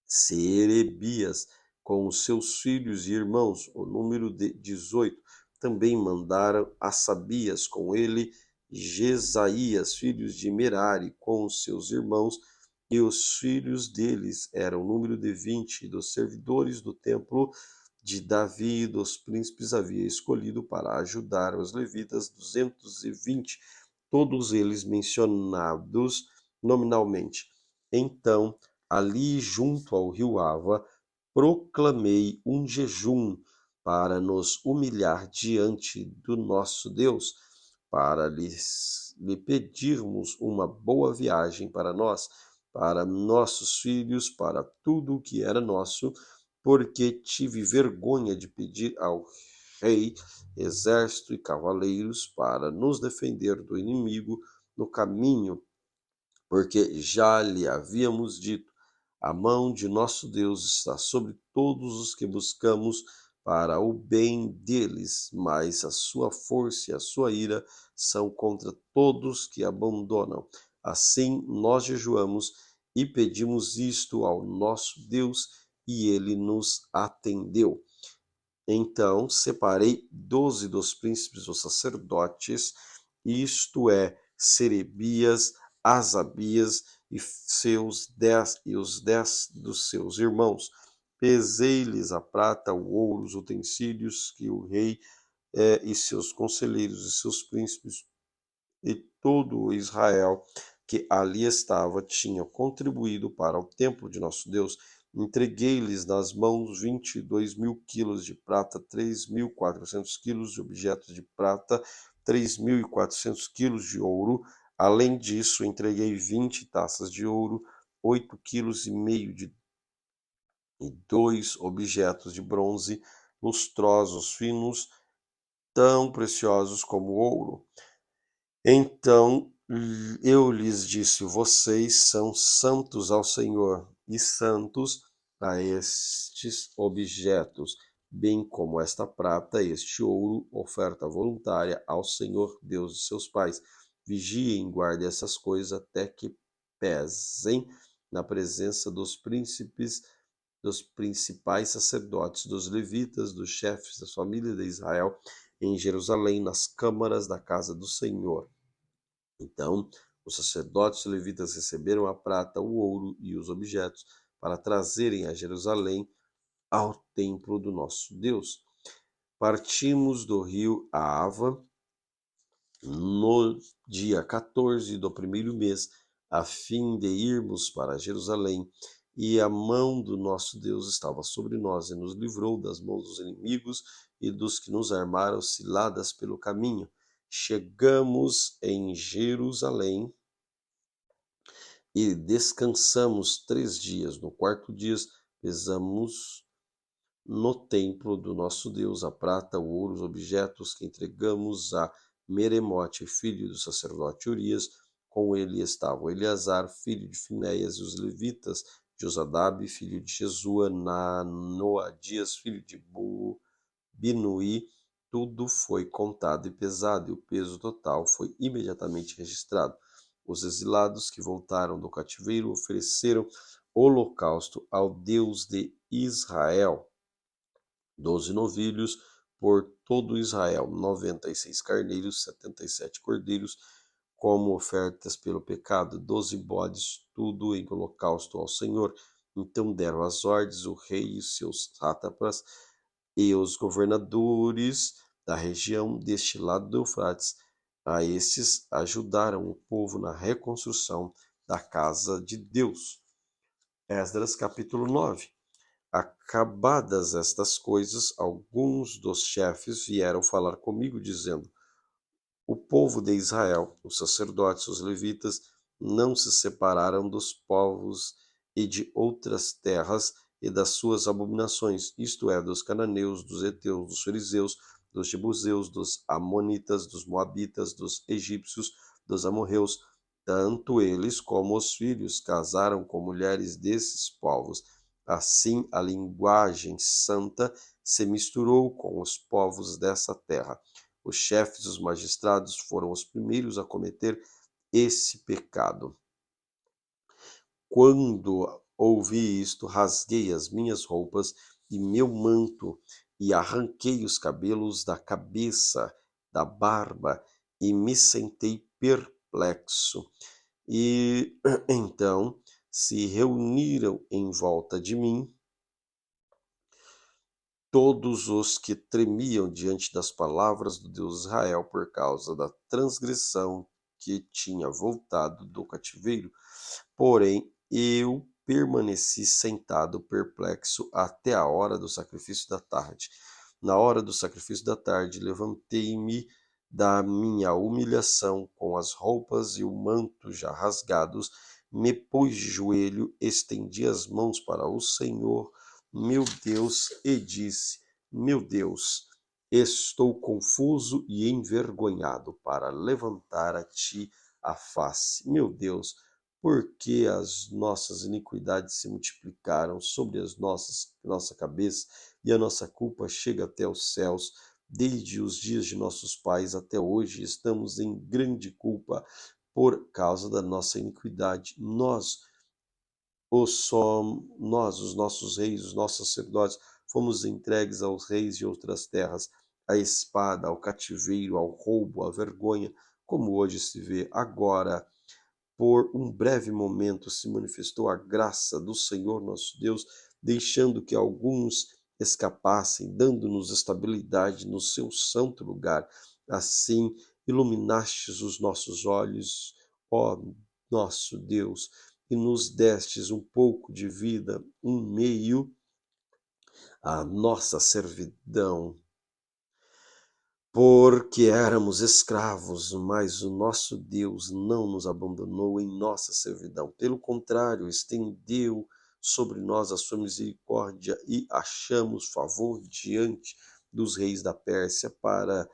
Serebias, com os seus filhos e irmãos, o número de 18. Também mandaram Asabias com ele, Jesaías, filhos de Merari, com os seus irmãos, e os filhos deles eram o número de 20, dos servidores do templo de Davi e dos príncipes havia escolhido para ajudar os levitas 220, todos eles mencionados nominalmente. Então, ali junto ao rio Ava, proclamei um jejum para nos humilhar diante do nosso Deus, para lhe pedirmos uma boa viagem para nós, para nossos filhos, para tudo o que era nosso, porque tive vergonha de pedir ao rei, exército e cavaleiros para nos defender do inimigo no caminho, porque já lhe havíamos dito: a mão de nosso Deus está sobre todos os que buscamos para o bem deles, mas a sua força e a sua ira são contra todos que abandonam. Assim nós jejuamos e pedimos isto ao nosso Deus, e ele nos atendeu. Então separei 12 dos príncipes dos sacerdotes, isto é, Serebias, Asabias e os 10 dos seus irmãos. Pesei-lhes a prata, o ouro, os utensílios que o rei e seus conselheiros e seus príncipes e todo o Israel que ali estava tinha contribuído para o templo de nosso Deus. Entreguei-lhes nas mãos 22.000 quilos de prata, 3.400 quilos de objetos de prata, 3.400 quilos de ouro. Além disso, entreguei 20 taças de ouro, 8 quilos e meio de e 2 objetos de bronze, lustrosos, finos, tão preciosos como o ouro. Então eu lhes disse: vocês são santos ao Senhor, e santos a estes objetos, bem como esta prata, este ouro, oferta voluntária ao Senhor Deus de seus pais. Vigiem e guardem essas coisas até que pesem na presença dos príncipes, dos principais sacerdotes, dos levitas, dos chefes da família de Israel, em Jerusalém, nas câmaras da casa do Senhor. Então os sacerdotes e levitas receberam a prata, o ouro e os objetos para trazerem a Jerusalém, ao templo do nosso Deus. Partimos do rio Ava no dia 14 do primeiro mês, a fim de irmos para Jerusalém, e a mão do nosso Deus estava sobre nós e nos livrou das mãos dos inimigos e dos que nos armaram ciladas pelo caminho. Chegamos em Jerusalém e descansamos 3 dias. No quarto dia, pesamos no templo do nosso Deus a prata, o ouro, os objetos que entregamos a Meremote, filho do sacerdote Urias. Com ele estavam Eleazar, filho de Finéias, e os levitas, Josadabe, filho de Jesua, Noadias, filho de Binuí. Tudo foi contado e pesado, e o peso total foi imediatamente registrado. Os exilados que voltaram do cativeiro ofereceram holocausto ao Deus de Israel: 12 novilhos por todo Israel, 96 carneiros, 77 cordeiros, como ofertas pelo pecado, 12 bodes, tudo em holocausto ao Senhor. Então deram as ordens o rei e seus sátrapas e os governadores da região deste lado do Eufrates. A estes ajudaram o povo na reconstrução da casa de Deus. Esdras capítulo 9. Acabadas estas coisas, alguns dos chefes vieram falar comigo, dizendo: o povo de Israel, os sacerdotes, os levitas, não se separaram dos povos e de outras terras e das suas abominações, isto é, dos cananeus, dos heteus, dos fariseus, dos jebuseus, dos amonitas, dos moabitas, dos egípcios, dos amorreus. Tanto eles como os filhos casaram com mulheres desses povos. Assim, a linguagem santa se misturou com os povos dessa terra. Os chefes e os magistrados foram os primeiros a cometer esse pecado. Quando ouvi isto, rasguei as minhas roupas e meu manto, e arranquei os cabelos da cabeça, da barba, e me sentei perplexo. E então se reuniram em volta de mim todos os que tremiam diante das palavras do Deus de Israel por causa da transgressão que tinha voltado do cativeiro. Porém, eu permaneci sentado perplexo até a hora do sacrifício da tarde. Na hora do sacrifício da tarde, levantei-me da minha humilhação com as roupas e o manto já rasgados, me pus de joelho, estendi as mãos para o Senhor, meu Deus, e disse: Meu Deus, estou confuso e envergonhado para levantar a ti a face. Meu Deus, porque as nossas iniquidades se multiplicaram sobre nossa cabeça e a nossa culpa chega até os céus. Desde os dias de nossos pais até hoje estamos em grande culpa por causa da nossa iniquidade. Nós, os nossos reis, os nossos sacerdotes, fomos entregues aos reis de outras terras, à espada, ao cativeiro, ao roubo, à vergonha, como hoje se vê. Agora, por um breve momento, se manifestou a graça do Senhor nosso Deus, deixando que alguns escapassem, dando-nos estabilidade no seu santo lugar. Assim, iluminastes os nossos olhos, ó nosso Deus, e nos destes um pouco de vida, um meio à nossa servidão. Porque éramos escravos, mas o nosso Deus não nos abandonou em nossa servidão. Pelo contrário, estendeu sobre nós a sua misericórdia e achamos favor diante dos reis da Pérsia para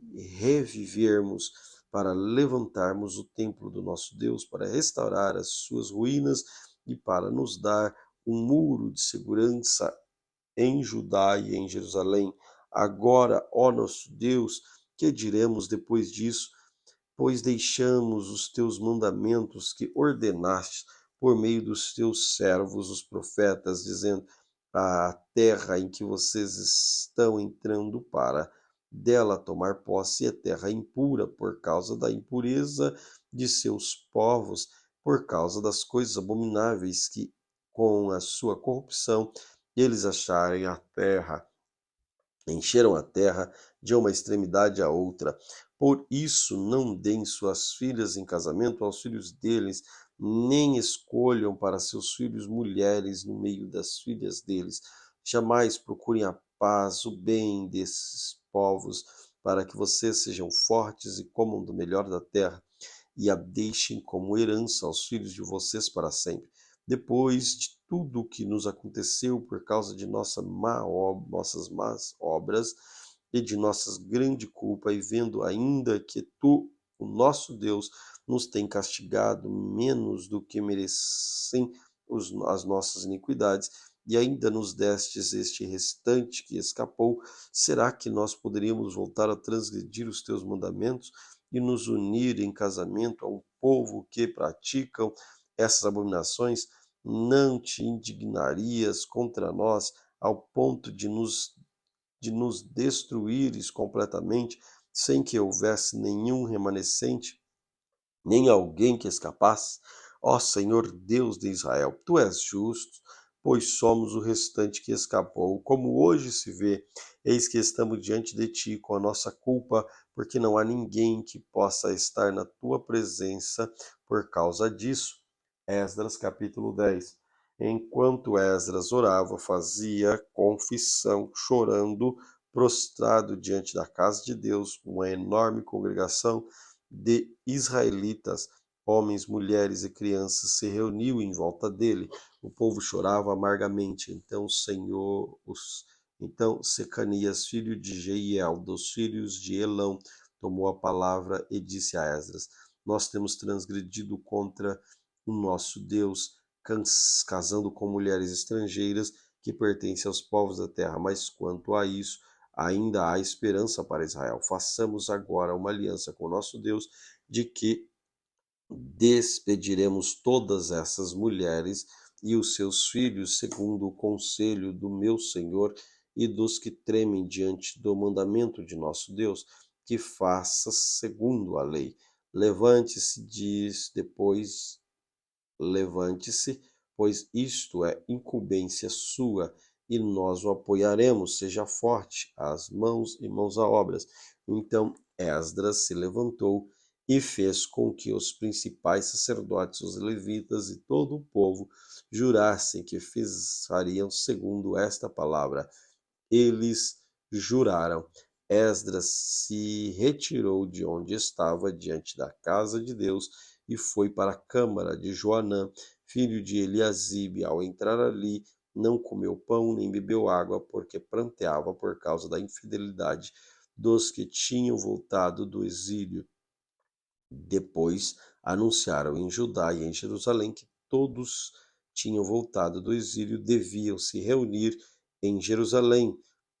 revivermos, para levantarmos o templo do nosso Deus, para restaurar as suas ruínas e para nos dar um muro de segurança em Judá e em Jerusalém. Agora, ó nosso Deus, que diremos depois disso? Pois deixamos os teus mandamentos que ordenaste por meio dos teus servos, os profetas, dizendo: a terra em que vocês estão entrando para dela tomar posse é terra impura por causa da impureza de seus povos, por causa das coisas abomináveis que com a sua corrupção eles acharem a terra. Encheram a terra de uma extremidade à outra. Por isso, não deem suas filhas em casamento aos filhos deles, nem escolham para seus filhos mulheres no meio das filhas deles. Jamais procurem a paz, o bem desses povos, para que vocês sejam fortes e comam do melhor da terra e a deixem como herança aos filhos de vocês para sempre. Depois de tudo o que nos aconteceu por causa de nossas más obras e de nossas grande culpa, e vendo ainda que tu, o nosso Deus, nos tem castigado menos do que merecem as nossas iniquidades, e ainda nos destes este restante que escapou, será que nós poderíamos voltar a transgredir os teus mandamentos e nos unir em casamento a um povo que praticam essas abominações? Não te indignarias contra nós ao ponto de nos destruíres completamente, sem que houvesse nenhum remanescente, nem alguém que escapasse? Ó Senhor Deus de Israel, tu és justo, pois somos o restante que escapou. Como hoje se vê, eis que estamos diante de ti com a nossa culpa, porque não há ninguém que possa estar na tua presença por causa disso. Esdras capítulo 10. Enquanto Esdras orava, fazia confissão, chorando, prostrado diante da casa de Deus, uma enorme congregação de israelitas, homens, mulheres e crianças, se reuniu em volta dele. O povo chorava amargamente. Então Secanias, filho de Jeiel, dos filhos de Elão, tomou a palavra e disse a Esdras: Nós temos transgredido contra o nosso Deus, casando com mulheres estrangeiras que pertencem aos povos da terra. Mas quanto a isso, ainda há esperança para Israel. Façamos agora uma aliança com o nosso Deus, de que despediremos todas essas mulheres e os seus filhos, segundo o conselho do meu Senhor e dos que tremem diante do mandamento de nosso Deus, que faça segundo a lei. Levante-se, diz depois, levante-se, pois isto é incumbência sua, e nós o apoiaremos. Seja forte, as mãos e mãos a obras. Então Esdras se levantou e fez com que os principais sacerdotes, os levitas e todo o povo jurassem que fariam segundo esta palavra. eles juraram. Esdras se retirou de onde estava diante da casa de Deus e foi para a câmara de Joanã, filho de Eliasibe. Ao entrar ali, não comeu pão nem bebeu água, porque pranteava por causa da infidelidade dos que tinham voltado do exílio. Depois anunciaram em Judá e em Jerusalém que todos tinham voltado do exílio deviam se reunir em Jerusalém,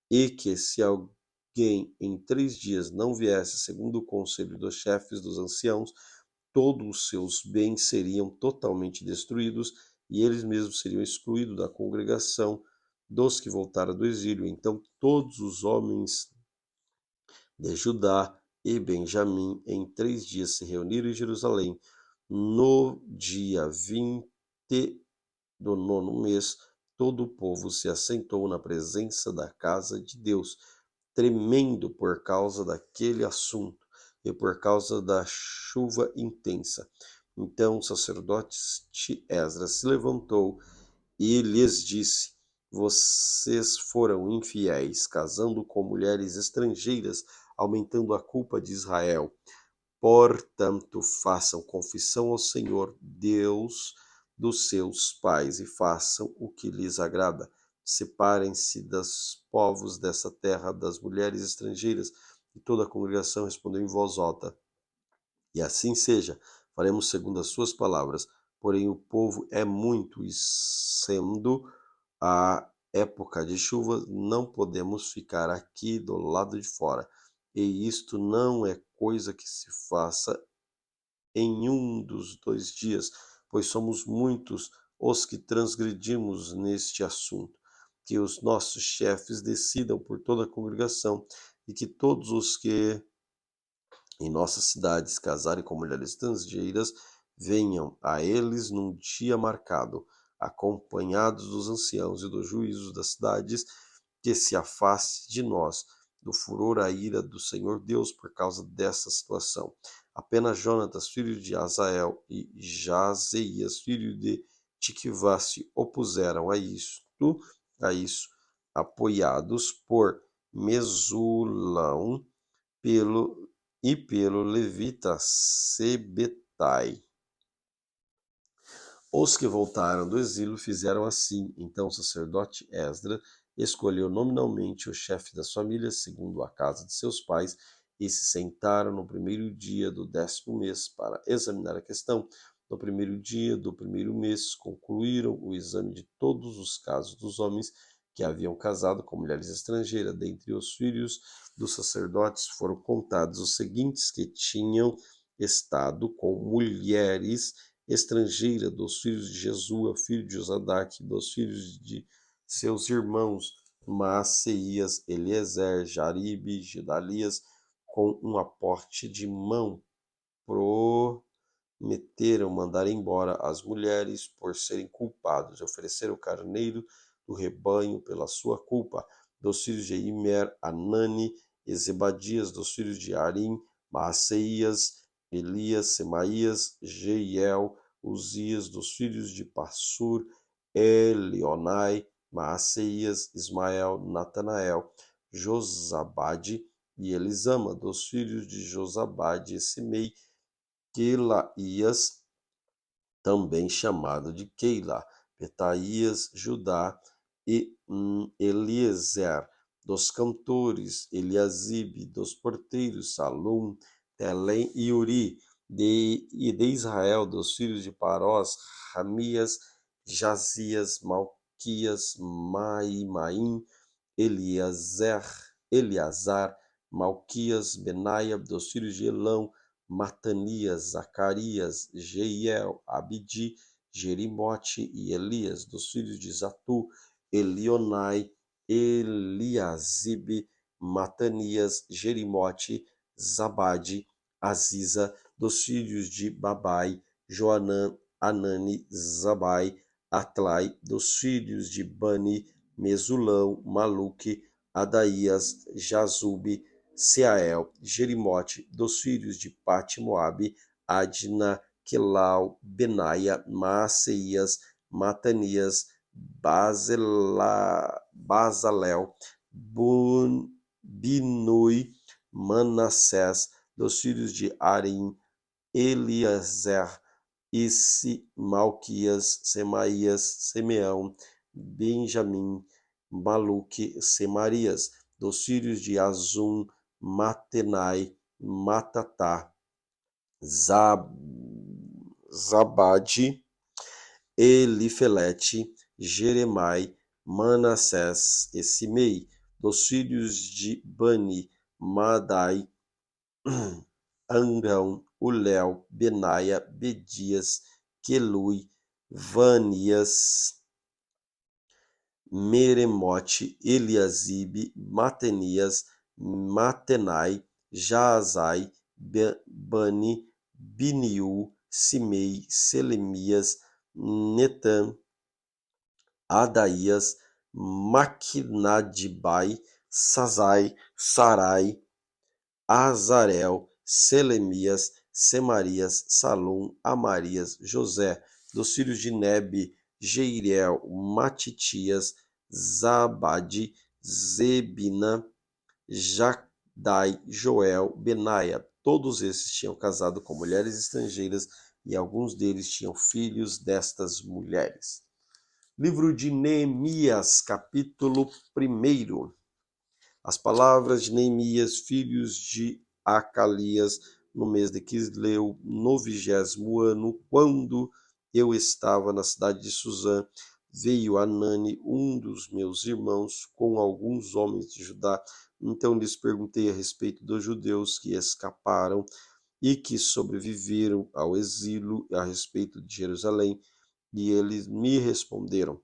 e que se alguém em 3 dias não viesse segundo o conselho dos chefes dos anciãos, todos os seus bens seriam totalmente destruídos e eles mesmos seriam excluídos da congregação dos que voltaram do exílio. Então todos os homens de Judá e Benjamim em 3 dias se reuniram em Jerusalém. No dia 20 do 9º mês, todo o povo se assentou na presença da casa de Deus, tremendo por causa daquele assunto e por causa da chuva intensa. Então o sacerdote Esdras se levantou e lhes disse: Vocês foram infiéis, casando com mulheres estrangeiras, aumentando a culpa de Israel. Portanto, façam confissão ao Senhor, Deus dos seus pais, e façam o que lhes agrada. Separem-se dos povos dessa terra, das mulheres estrangeiras. E toda a congregação respondeu em voz alta: E assim seja, faremos segundo as suas palavras. Porém, o povo é muito, e sendo a época de chuva, não podemos ficar aqui do lado de fora. E isto não é coisa que se faça em um dos 2 dias, pois somos muitos os que transgredimos neste assunto. Que os nossos chefes decidam por toda a congregação, e que todos os que em nossas cidades casarem com mulheres estrangeiras venham a eles num dia marcado, acompanhados dos anciãos e dos juízos das cidades, que se afaste de nós do furor a ira do Senhor Deus por causa dessa situação. Apenas Jonatas, filho de Azael, e Jazeias, filho de Tiquivá, se opuseram a isso, apoiados por Mesulão pelo levita Sebetai. Os que voltaram do exílio fizeram assim. Então o sacerdote Esdras escolheu nominalmente o chefe das famílias, segundo a casa de seus pais, e se sentaram no primeiro dia do 10º mês para examinar a questão. No primeiro dia do primeiro mês, concluíram o exame de todos os casos dos homens que haviam casado com mulheres estrangeiras. Dentre os filhos dos sacerdotes foram contados os seguintes que tinham estado com mulheres estrangeiras: dos filhos de Jesua, filho de Josadaque, dos filhos de seus irmãos Maaseias, Eliezer, Jaribe, Gedalias, com um aporte de mão, prometeram mandar embora as mulheres por serem culpados, e ofereceram o carneiro do rebanho pela sua culpa. Dos filhos de Imer, Anani e Zebadias; dos filhos de Arim, Maaseias, Elias, Semaías, Jeiel, Uzias; dos filhos de Passur, Elionai, Maaseias, Ismael, Natanael, Josabade e Elisama; dos filhos de Josabade, Semei, Quelaías, também chamado de Keila, Petaías, Judá e Eliezer; dos cantores, Eliasibe; dos porteiros, Salum, Telém e Uri; de Israel, dos filhos de Parós, Ramias, Jazias, Malquias, Maimaim, Eleazar, Malquias, Benaia; dos filhos de Elão, Matanias, Zacarias, Jeiel, Abidi, Jerimote e Elias; dos filhos de Zatu, Elionai, Eliasibe, Matanias, Jerimote, Zabade, Aziza; dos filhos de Babai, Joanã, Anani, Zabai, Atlai; dos filhos de Bani, Mesulão, Maluque, Adaías, Jazube, Seael, Jerimote; dos filhos de Pati-Moabe, Adna, Quelau, Benaia, Maaseias, Matanias, Bazalel; Binui, Manassés, dos filhos de Arim, Eliezer, Malquias, Semaías, Simeão, Benjamim, Maluque, Semarias, dos filhos de Azum, Matenai, Matatá, Zabade, Elifelete, Jeremai, Manassés e Simei, dos filhos de Bani, Madai, Arão, Uléu, Benaia, Bedias, Quelui, Vanias, Meremote, Eliasibe, Matenias, Matenai, Jaazai, Bani, Biniu, Simei, Selemias, Netan, Adaías, Maquinadibai, Sazai, Sarai, Azarel, Selemias, Semarias, Salum, Amarias, José, dos filhos de Nebe, Jeiriel, Matitias, Zabade, Zebina, Jadai, Joel, Benaia. Todos esses tinham casado com mulheres estrangeiras e alguns deles tinham filhos destas mulheres. Livro de Neemias, capítulo 1. As palavras de Neemias, filhos de Acalias, no mês de Quisleu, no 20º ano, quando eu estava na cidade de Suzã, veio Anani, um dos meus irmãos, com alguns homens de Judá. Então lhes perguntei a respeito dos judeus que escaparam e que sobreviveram ao exílio, a respeito de Jerusalém, e eles me responderam: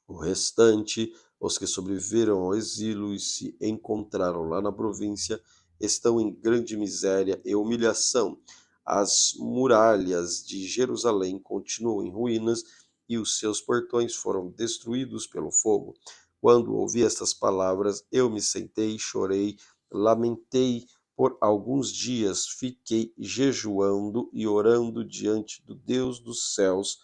o restante, os que sobreviveram ao exílio e se encontraram lá na província, estão em grande miséria e humilhação. As muralhas de Jerusalém continuam em ruínas e os seus portões foram destruídos pelo fogo. Quando ouvi estas palavras, eu me sentei, chorei, lamentei por alguns dias, fiquei jejuando e orando diante do Deus dos céus,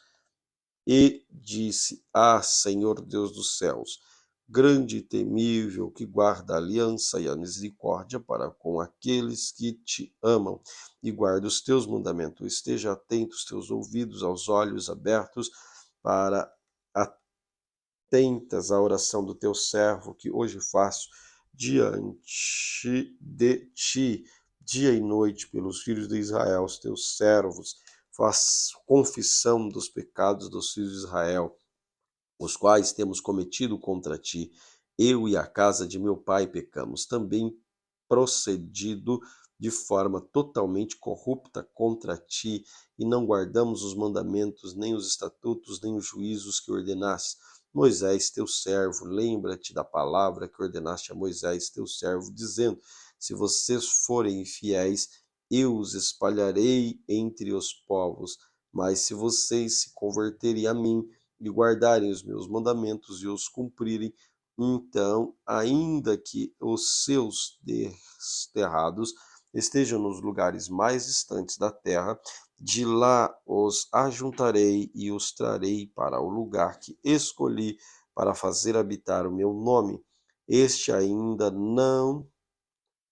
e disse: Senhor Deus dos céus, grande e temível, que guarda a aliança e a misericórdia para com aqueles que te amam e guarda os teus mandamentos. Esteja atento os teus ouvidos, aos olhos abertos, para atentas à oração do teu servo, que hoje faço diante de ti, dia e noite, pelos filhos de Israel, os teus servos. Faz confissão dos pecados dos filhos de Israel, os quais temos cometido contra ti. Eu e a casa de meu pai pecamos, também procedido de forma totalmente corrupta contra ti, e não guardamos os mandamentos, nem os estatutos, nem os juízos que ordenaste. Moisés, teu servo, lembra-te da palavra que ordenaste a Moisés, teu servo, dizendo: se vocês forem infiéis, eu os espalharei entre os povos. Mas se vocês se converterem a mim e guardarem os meus mandamentos e os cumprirem, então, ainda que os seus desterrados estejam nos lugares mais distantes da terra, de lá os ajuntarei e os trarei para o lugar que escolhi para fazer habitar o meu nome. Este ainda não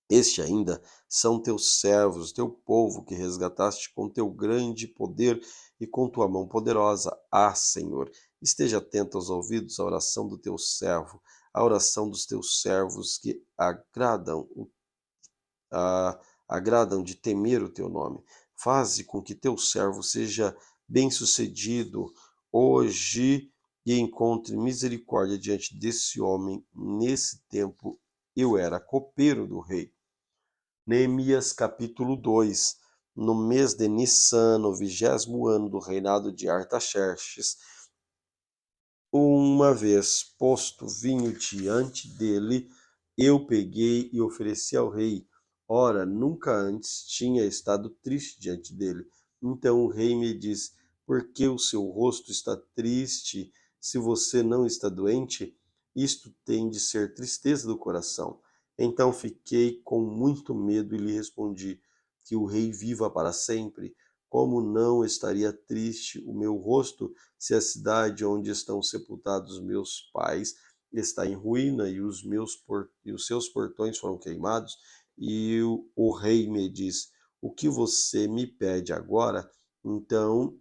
Este ainda são teus servos, teu povo, que resgataste com teu grande poder e com tua mão poderosa. Senhor, esteja atento aos ouvidos à oração do teu servo, à oração dos teus servos que agradam de temer o teu nome. Faze com que teu servo seja bem-sucedido hoje e encontre misericórdia diante desse homem. Nesse tempo eu era copeiro do rei. Neemias capítulo 2. No mês de Nissan, no 20º ano do reinado de Artaxerxes, uma vez posto vinho diante dele, eu peguei e ofereci ao rei. Ora, nunca antes tinha estado triste diante dele. Então o rei me disse: por que o seu rosto está triste, se você não está doente? Isto tem de ser tristeza do coração. Então fiquei com muito medo e lhe respondi: que o rei viva para sempre. Como não estaria triste o meu rosto, se a cidade onde estão sepultados meus pais está em ruína e os seus portões foram queimados. E o rei me diz: o que você me pede agora? Então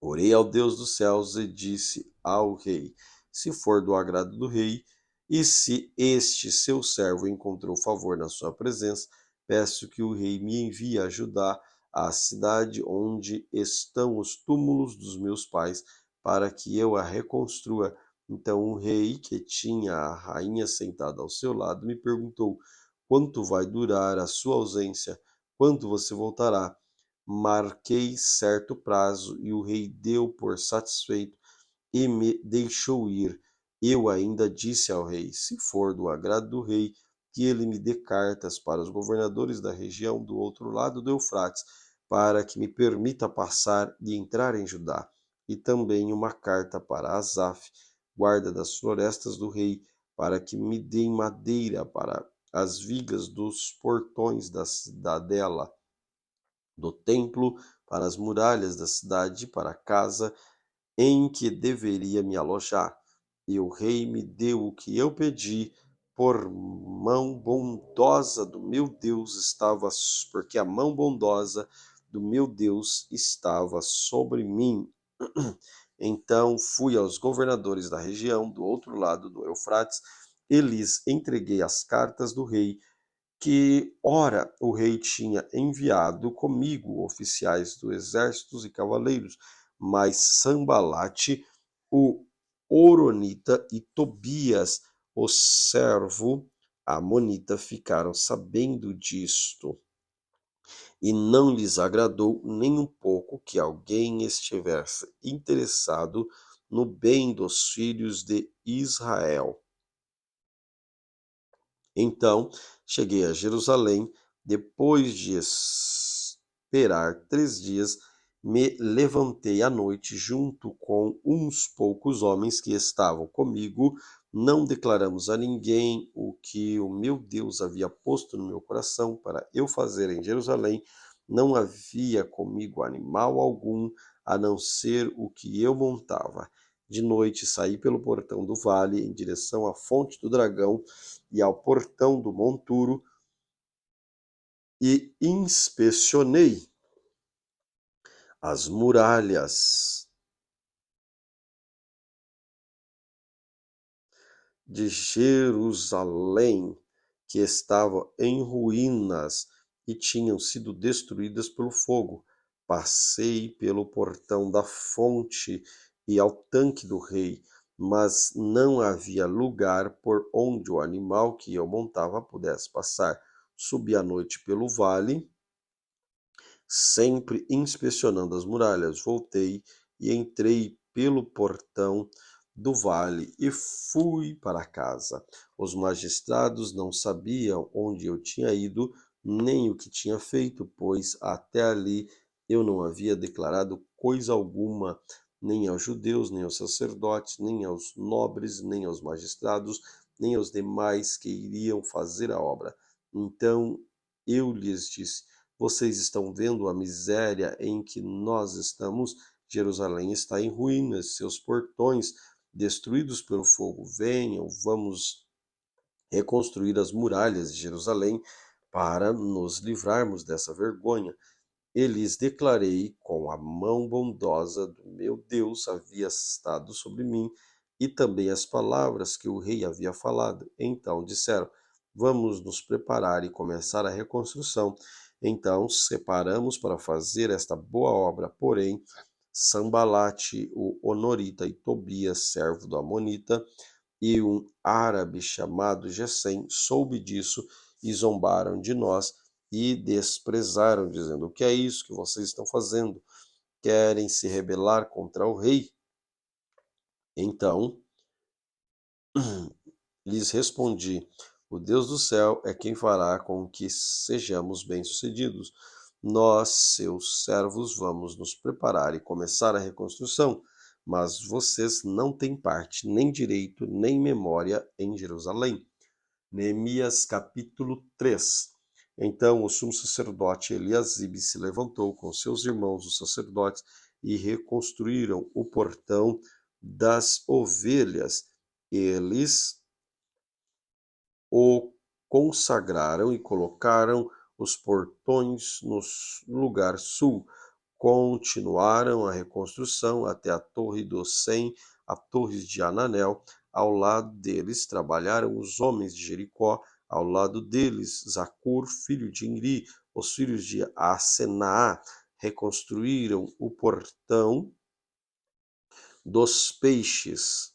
orei ao Deus dos céus e disse ao rei: se for do agrado do rei, e se este seu servo encontrou favor na sua presença, peço que o rei me envie a Judá, à cidade onde estão os túmulos dos meus pais, para que eu a reconstrua. Então o rei, que tinha a rainha sentada ao seu lado, me perguntou: quanto vai durar a sua ausência? Quando você voltará? Marquei certo prazo e o rei deu por satisfeito e me deixou ir. Eu ainda disse ao rei: se for do agrado do rei, que ele me dê cartas para os governadores da região do outro lado do Eufrates, para que me permita passar e entrar em Judá, e também uma carta para Asaf, guarda das florestas do rei, para que me dê madeira para as vigas dos portões da cidadela, do templo, para as muralhas da cidade, para a casa em que deveria me alojar. E o rei me deu o que eu pedi, por mão bondosa do meu Deus estava, porque a mão bondosa do meu Deus estava sobre mim. Então fui aos governadores da região do outro lado do Eufrates e lhes entreguei as cartas do rei, que, ora, o rei tinha enviado comigo oficiais do exército e cavaleiros, mas Sambalate, o Horonita, e Tobias, o servo amonita, ficaram sabendo disto, e não lhes agradou nem um pouco que alguém estivesse interessado no bem dos filhos de Israel. Então cheguei a Jerusalém, depois de esperar 3 dias, me levantei à noite junto com uns poucos homens que estavam comigo. Não declaramos a ninguém o que o meu Deus havia posto no meu coração para eu fazer em Jerusalém. Não havia comigo animal algum, a não ser o que eu montava. De noite saí pelo portão do vale em direção à fonte do dragão e ao portão do monturo, e inspecionei as muralhas de Jerusalém, que estavam em ruínas e tinham sido destruídas pelo fogo. Passei pelo portão da fonte e ao tanque do rei, mas não havia lugar por onde o animal que eu montava pudesse passar. Subi à noite pelo vale, sempre inspecionando as muralhas. Voltei e entrei pelo portão do vale e fui para casa. Os magistrados não sabiam onde eu tinha ido, nem o que tinha feito, pois até ali eu não havia declarado coisa alguma, nem aos judeus, nem aos sacerdotes, nem aos nobres, nem aos magistrados, nem aos demais que iriam fazer a obra. Então eu lhes disse: vocês estão vendo a miséria em que nós estamos? Jerusalém está em ruínas, seus portões destruídos pelo fogo. Venham, vamos reconstruir as muralhas de Jerusalém para nos livrarmos dessa vergonha. E lhes declarei: com a mão bondosa do meu Deus havia estado sobre mim, e também as palavras que o rei havia falado. Então disseram: vamos nos preparar e começar a reconstrução. Então separamos para fazer esta boa obra. Porém, Sambalate, o Honorita, e Tobias, servo do Amonita, e um árabe chamado Gesem soube disso e zombaram de nós e desprezaram, dizendo: o que é isso que vocês estão fazendo? Querem se rebelar contra o rei? Então lhes respondi: o Deus do céu é quem fará com que sejamos bem-sucedidos. Nós, seus servos, vamos nos preparar e começar a reconstrução, mas vocês não têm parte, nem direito, nem memória em Jerusalém. Neemias capítulo 3. Então o sumo sacerdote Eliasibe se levantou com seus irmãos, os sacerdotes, e reconstruíram o portão das ovelhas Eles o consagraram e colocaram os portões no lugar sul. Continuaram a reconstrução até a Torre dos 100, a Torre de Ananel. Ao lado deles trabalharam os homens de Jericó, ao lado deles Zacur, filho de Inri, os filhos de Asenaá, reconstruíram o portão dos peixes.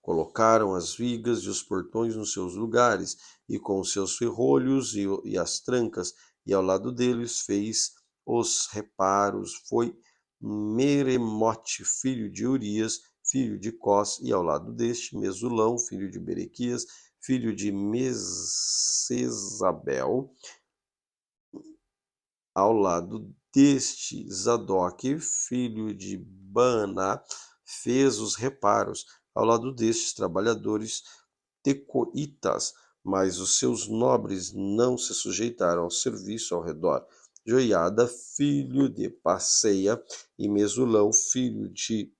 Colocaram as vigas e os portões nos seus lugares, e com os seus ferrolhos e as trancas, e ao lado deles fez os reparos. Foi Meremote, filho de Urias, filho de Cós, e ao lado deste, Mesulão, filho de Berequias, filho de Mesesabel, ao lado deste, Zadok, filho de Baaná, fez os reparos. Ao lado destes trabalhadores tecoitas, mas os seus nobres não se sujeitaram ao serviço ao redor. Joiada, filho de Passeia, e Mesulão, filho de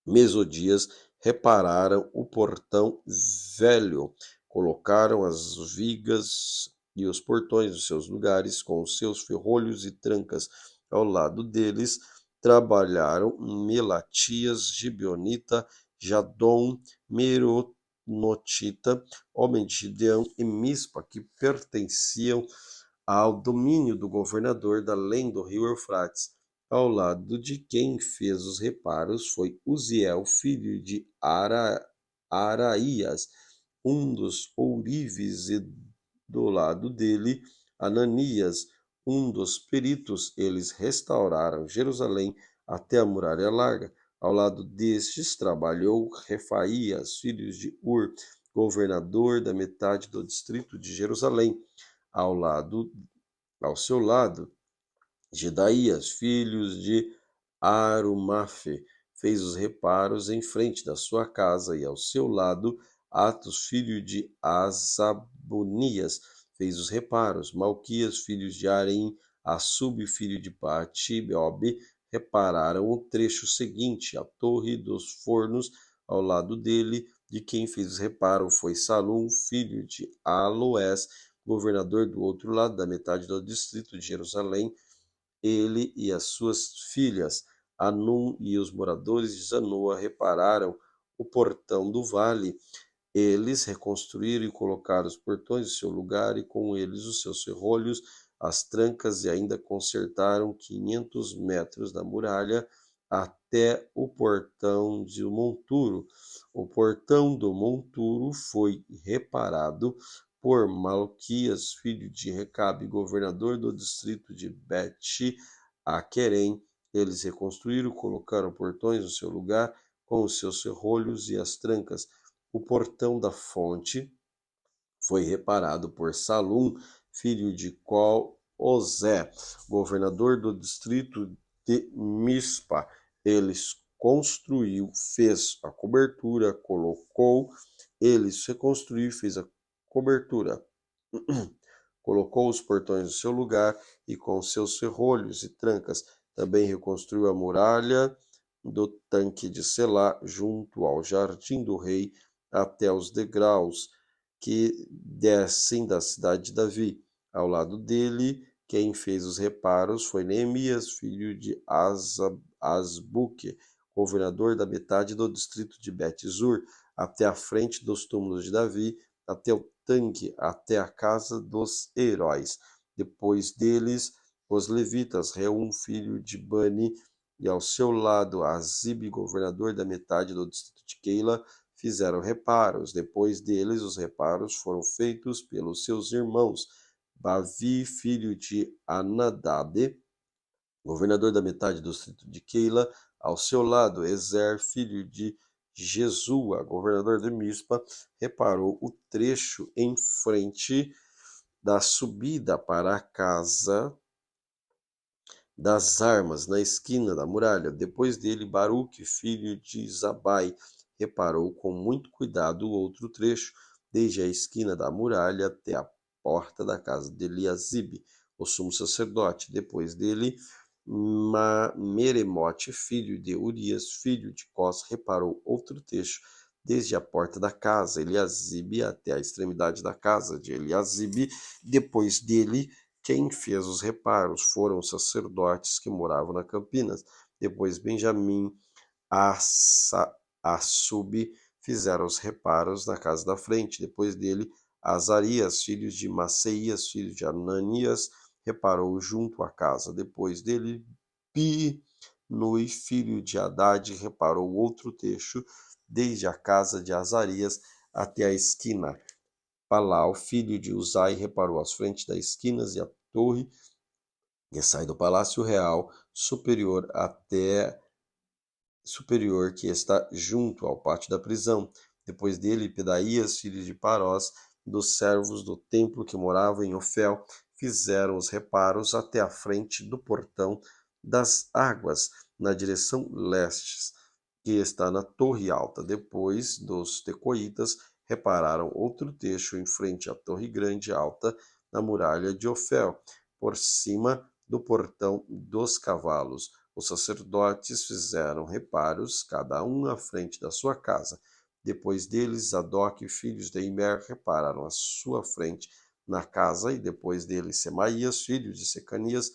Mesodias, repararam o portão velho, colocaram as vigas e os portões nos seus lugares, com os seus ferrolhos e trancas. Ao lado deles trabalharam Melatias, Gibeonita, Jadom, Meronotita, homem de Gideão, e Mispa, que pertenciam ao domínio do governador da além do rio Eufrates. Ao lado de quem fez os reparos foi Uziel, filho de Araías, um dos ourives, e do lado dele Ananias, um dos peritos. Eles restauraram Jerusalém até a muralha larga. Ao lado destes trabalhou Refaías, filho de Ur, governador da metade do distrito de Jerusalém. Ao seu lado, Gedaías, filho de Arumafe, fez os reparos em frente da sua casa, e ao seu lado, Atos, filho de Azabonias, fez os reparos. Malquias, filho de Arim, Assub, filho de Patibeob, repararam o trecho seguinte, a torre dos fornos. Ao lado dele, de quem fez os reparos, foi Salum, filho de Aloés, governador do outro lado da metade do distrito de Jerusalém. Ele e as suas filhas, Anum, e os moradores de Zanoa repararam o portão do vale. Eles reconstruíram e colocaram os portões em seu lugar, e com eles os seus ferrolhos, as trancas, e ainda consertaram 500 metros da muralha até o portão de monturo. O portão do monturo foi reparado por Malquias, filho de Recabe, governador do distrito de Bet-Aquerem. Eles reconstruíram, colocaram portões no seu lugar, com os seus ferrolhos e as trancas. O portão da fonte foi reparado por Salum, filho de Col-Ozé, governador do distrito de Mispa. Eles construiu, fez a cobertura, eles reconstruiu e fez a cobertura. Colocou os portões no seu lugar, e com seus ferrolhos e trancas também reconstruiu a muralha do tanque de Selá, junto ao jardim do rei, até os degraus que descem da cidade de Davi. Ao lado dele, quem fez os reparos foi Neemias, filho de Asbuque, governador da metade do distrito de Bet-Zur, até a frente dos túmulos de Davi, até o tanque, até a casa dos heróis. Depois deles, os levitas, Reum, filho de Bani, e ao seu lado Azib, governador da metade do distrito de Keila, fizeram reparos. Depois deles, os reparos foram feitos pelos seus irmãos, Bavi, filho de Anadab, governador da metade do distrito de Keila, ao seu lado Ezer, filho de Jesua, governador de Mispa, reparou o trecho em frente da subida para a casa das armas, na esquina da muralha. Depois dele, Baruque, filho de Zabai, reparou com muito cuidado o outro trecho, desde a esquina da muralha até a porta da casa de Eliasibe, o sumo sacerdote. Depois dele, Meremote, filho de Urias, filho de Cós, reparou outro trecho, desde a porta da casa Eliasibe até a extremidade da casa de Eliasibe. Depois dele, quem fez os reparos foram os sacerdotes que moravam na Campinas. Depois Benjamim, Assub fizeram os reparos na casa da frente. Depois dele, Azarias, filho de Maceias, filho de Ananias, reparou junto à casa. Depois dele, Binui, filho de Haddad, reparou outro trecho, desde a casa de Azarias até a esquina. Palau, filho de Uzai, reparou as frentes das esquinas e a torre que sai do palácio real superior que está junto ao pátio da prisão. Depois dele, Pedaías, filho de Parós, dos servos do templo que moravam em Ofel, fizeram os reparos até a frente do portão das águas, na direção leste, que está na torre alta. Depois dos tecoitas, repararam outro trecho em frente à torre grande alta, na muralha de Ofel, por cima do portão dos cavalos. Os sacerdotes fizeram reparos, cada um à frente da sua casa. Depois deles, Zadok e filhos de Imer repararam à sua frente na casa, e depois deles, Semaías, filho de Secanias,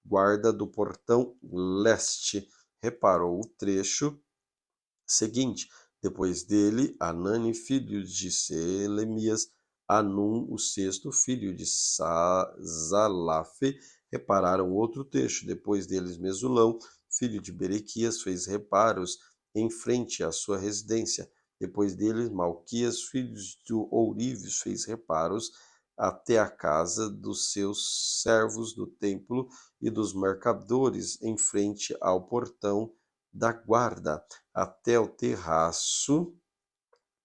guarda do portão leste, reparou o trecho seguinte. Depois dele, Anani, filho de Selemias, Anum, o sexto, filho de Zalafe, repararam outro trecho. Depois deles, Mesulão, filho de Berequias, fez reparos em frente à sua residência. Depois deles, Malquias, filho de Ourives, fez reparos até a casa dos seus servos do templo e dos mercadores, em frente ao portão da guarda, até o terraço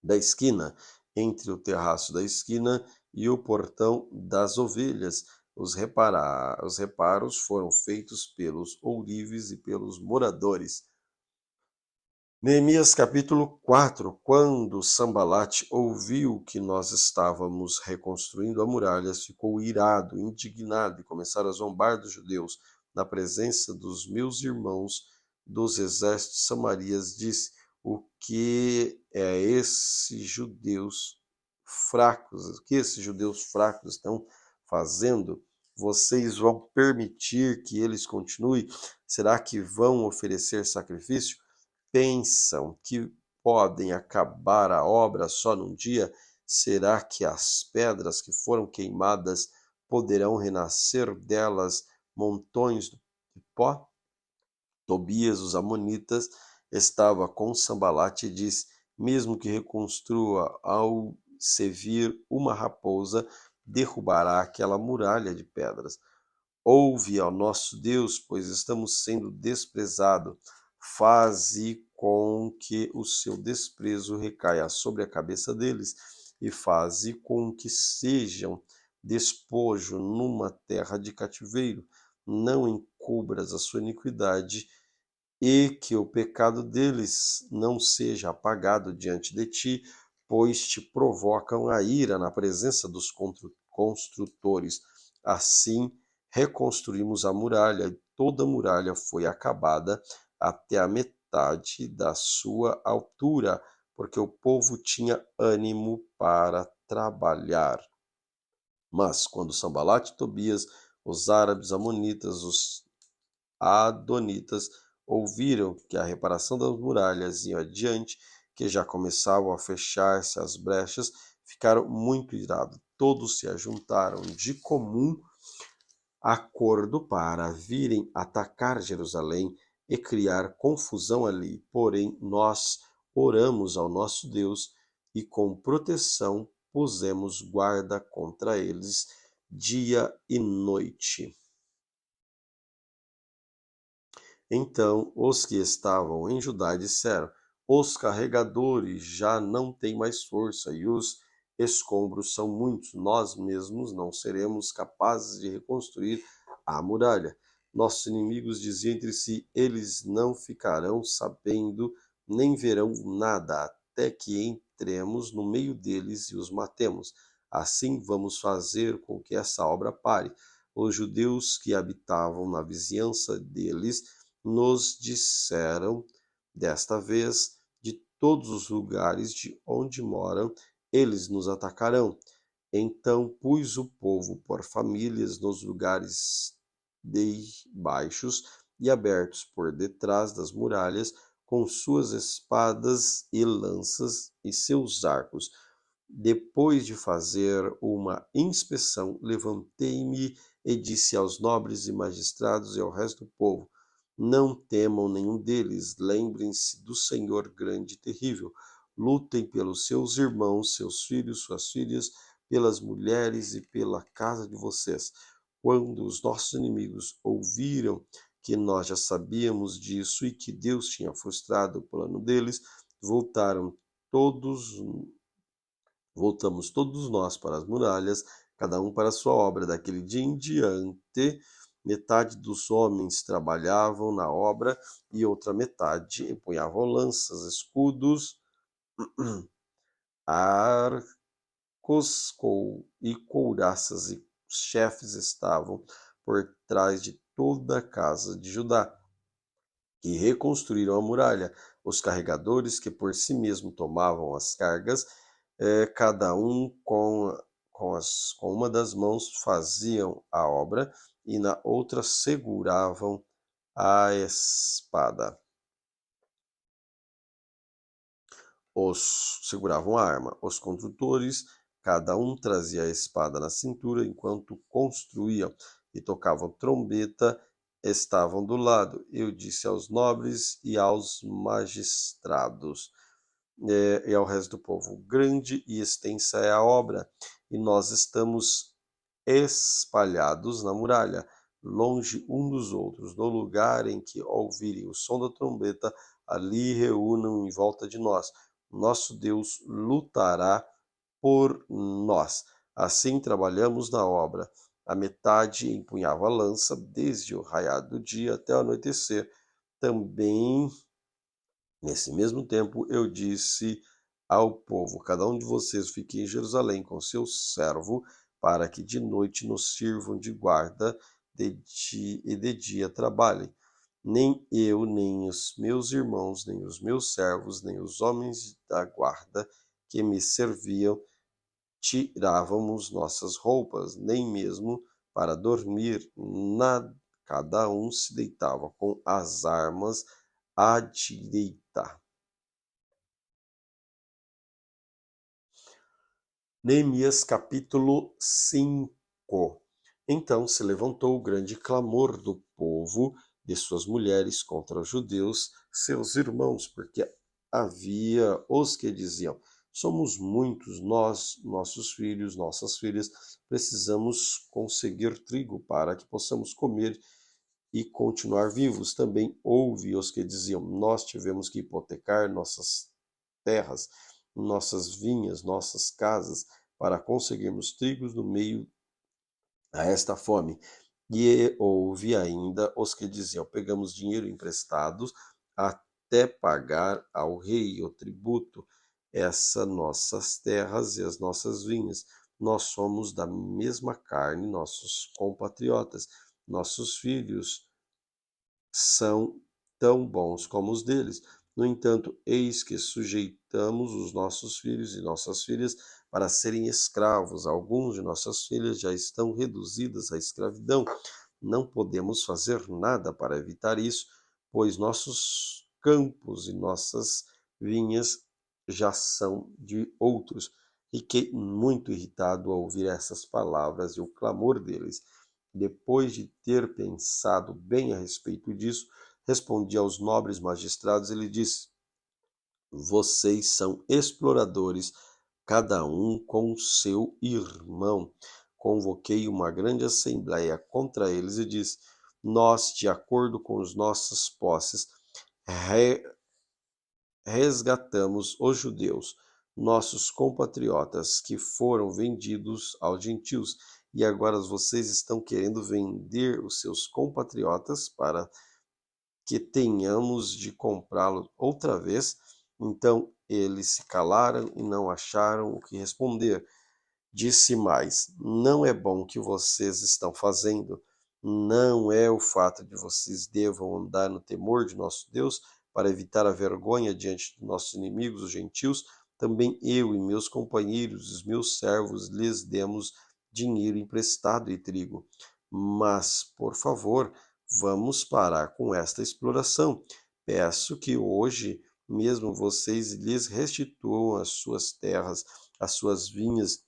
da esquina, entre o terraço da esquina e o portão das ovelhas. Os reparos foram feitos pelos ourives e pelos moradores. Neemias capítulo 4. Quando Sambalate ouviu que nós estávamos reconstruindo a muralha, ficou irado, indignado e começaram a zombar dos judeus. Na presença dos meus irmãos dos exércitos de Samarias, disse: o que é esses judeus fracos? O que esses judeus fracos estão fazendo? Vocês vão permitir que eles continuem? Será que vão oferecer sacrifício? Pensam que podem acabar a obra só num dia? Será que as pedras que foram queimadas poderão renascer delas montões de pó? Tobias, os amonitas, estava com Sambalate e disse: mesmo que reconstrua, ao se vir uma raposa, derrubará aquela muralha de pedras. Ouve ao nosso Deus, pois estamos sendo desprezados. Faze com que o seu desprezo recaia sobre a cabeça deles, e faze com que sejam despojo numa terra de cativeiro. Não encubras a sua iniquidade, e que o pecado deles não seja apagado diante de ti, pois te provocam a ira na presença dos construtores. Assim, reconstruímos a muralha, e toda a muralha foi acabada até a metade da sua altura, porque o povo tinha ânimo para trabalhar. Mas quando Sambalate e Tobias, os árabes, amonitas, os adonitas, ouviram que a reparação das muralhas ia adiante, que já começavam a fechar-se as brechas, ficaram muito irados. Todos se ajuntaram de comum acordo para virem atacar Jerusalém e criar confusão ali. Porém, nós oramos ao nosso Deus e com proteção pusemos guarda contra eles dia e noite. Então os que estavam em Judá disseram: os carregadores já não têm mais força e os escombros são muitos. Nós mesmos não seremos capazes de reconstruir a muralha. Nossos inimigos diziam entre si: eles não ficarão sabendo, nem verão nada, até que entremos no meio deles e os matemos. Assim vamos fazer com que essa obra pare. Os judeus que habitavam na vizinhança deles nos disseram: desta vez, de todos os lugares de onde moram, eles nos atacarão. Então pus o povo por famílias nos lugares baixos e abertos por detrás das muralhas, com suas espadas e lanças e seus arcos. Depois de fazer uma inspeção, levantei-me e disse aos nobres e magistrados e ao resto do povo: não temam nenhum deles, lembrem-se do Senhor grande e terrível. Lutem pelos seus irmãos, seus filhos, suas filhas, pelas mulheres e pela casa de vocês. Quando os nossos inimigos ouviram que nós já sabíamos disso e que Deus tinha frustrado o plano deles, voltaram todos Voltamos todos nós para as muralhas, cada um para a sua obra. Daquele dia em diante, metade dos homens trabalhavam na obra e outra metade empunhavam lanças, escudos, arcos e couraças, e os chefes estavam por trás de toda a casa de Judá, que reconstruíram a muralha, os carregadores que por si mesmo tomavam as cargas, cada um com uma das mãos faziam a obra e na outra seguravam a espada. Seguravam a arma. Os construtores, cada um trazia a espada na cintura enquanto construíam e tocavam trombeta, estavam do lado. Eu disse aos nobres e aos magistrados e ao resto do povo: grande e extensa é a obra, e nós estamos espalhados na muralha, longe um dos outros. No lugar em que ouvirem o som da trombeta, ali reúnam em volta de nós. Nosso Deus lutará por nós. Assim trabalhamos na obra. A metade empunhava a lança desde o raiar do dia até o anoitecer. Também, nesse mesmo tempo, eu disse ao povo: cada um de vocês fique em Jerusalém com seu servo, para que de noite nos sirvam de guarda e de dia trabalhem. Nem eu, nem os meus irmãos, nem os meus servos, nem os homens da guarda que me serviam tirávamos nossas roupas, nem mesmo para dormir. Cada um se deitava com as armas à direita. Neemias capítulo 5. Então se levantou o grande clamor do povo, de suas mulheres, contra os judeus, seus irmãos, porque havia os que diziam: somos muitos, nós, nossos filhos, nossas filhas, precisamos conseguir trigo para que possamos comer e continuar vivos. Também houve os que diziam: nós tivemos que hipotecar nossas terras, nossas vinhas, nossas casas, para conseguirmos trigos no meio a esta fome. E houve ainda os que diziam: pegamos dinheiro emprestados até pagar ao rei o tributo, essas nossas terras e as nossas vinhas. Nós somos da mesma carne, nossos compatriotas, nossos filhos são tão bons como os deles. No entanto, eis que sujeitamos os nossos filhos e nossas filhas para serem escravos. Alguns de nossas filhas já estão reduzidas à escravidão. Não podemos fazer nada para evitar isso, pois nossos campos e nossas vinhas já são de outros. Fiquei muito irritado ao ouvir essas palavras e o clamor deles. Depois de ter pensado bem a respeito disso, respondi aos nobres magistrados e lhe disse: vocês são exploradores, cada um com seu irmão. Convoquei uma grande assembleia contra eles e disse: nós, de acordo com as nossas posses, resgatamos os judeus, nossos compatriotas, que foram vendidos aos gentios, e agora vocês estão querendo vender os seus compatriotas para que tenhamos de comprá-los outra vez. Então eles se calaram e não acharam o que responder. Disse mais: não é bom o que vocês estão fazendo. Não é o fato de vocês devam andar no temor de nosso Deus para evitar a vergonha diante dos nossos inimigos, os gentios, também eu e meus companheiros, os meus servos, lhes demos dinheiro emprestado e trigo. Mas, por favor, vamos parar com esta exploração. Peço que hoje mesmo vocês lhes restituam as suas terras, as suas vinhas,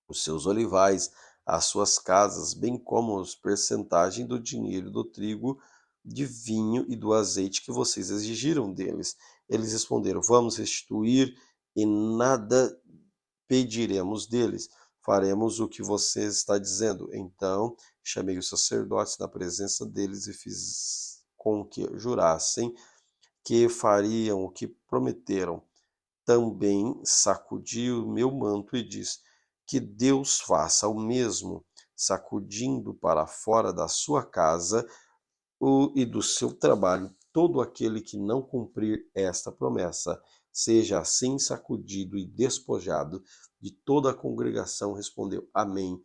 os seus olivais, as suas casas, bem como a percentagem do dinheiro do trigo, de vinho e do azeite que vocês exigiram deles. Eles responderam: Vamos restituir e nada pediremos deles. Faremos o que você está dizendo. Então chamei os sacerdotes na presença deles e fiz com que jurassem que fariam o que prometeram. Também sacudi o meu manto e disse: Que Deus faça o mesmo, sacudindo para fora da sua casa e do seu trabalho todo aquele que não cumprir esta promessa. Seja assim sacudido e despojado. De toda a congregação respondeu: Amém.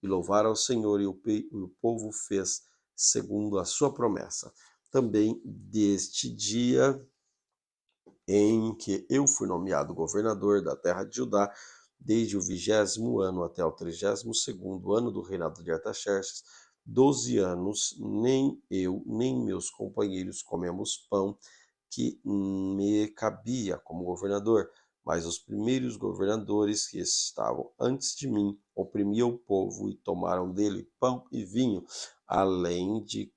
E louvaram ao Senhor, e o povo fez segundo a sua promessa. Também deste dia em que eu fui nomeado governador da terra de Judá, desde o 20º ano até o 32º ano do reinado de Artaxerxes, 12 anos, nem eu, nem meus companheiros comemos pão que me cabia como governador, mas os primeiros governadores que estavam antes de mim oprimiam o povo e tomaram dele pão e vinho, além de,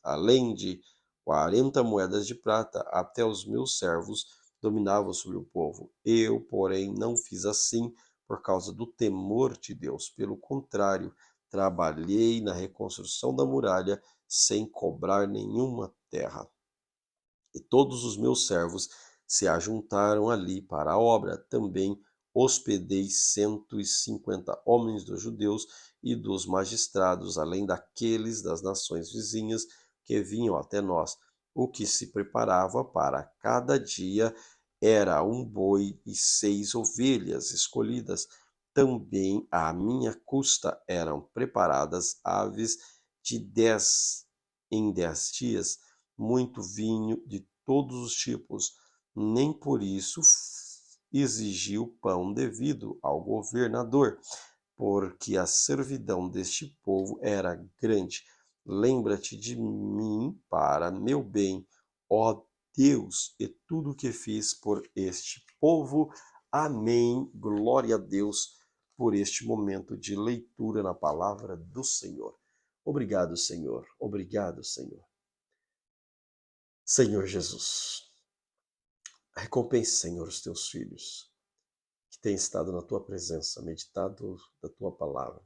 além de 40 moedas de prata. Até os meus servos dominavam sobre o povo. Eu, porém, não fiz assim por causa do temor de Deus. Pelo contrário, trabalhei na reconstrução da muralha sem cobrar nenhuma terra. E todos os meus servos se ajuntaram ali para a obra. Também hospedei 150 homens dos judeus e dos magistrados, além daqueles das nações vizinhas que vinham até nós. O que se preparava para cada dia era um boi e 6 ovelhas escolhidas. Também à minha custa eram preparadas aves de 10 em 10 dias, muito vinho de todos os tipos. Nem por isso exigiu pão devido ao governador, porque a servidão deste povo era grande. Lembra-te de mim para meu bem, ó Deus, e tudo o que fiz por este povo. Amém. Glória a Deus por este momento de leitura na palavra do Senhor. Obrigado, Senhor. Obrigado, Senhor. Senhor Jesus, recompense, Senhor, os teus filhos que têm estado na tua presença, meditado da tua palavra.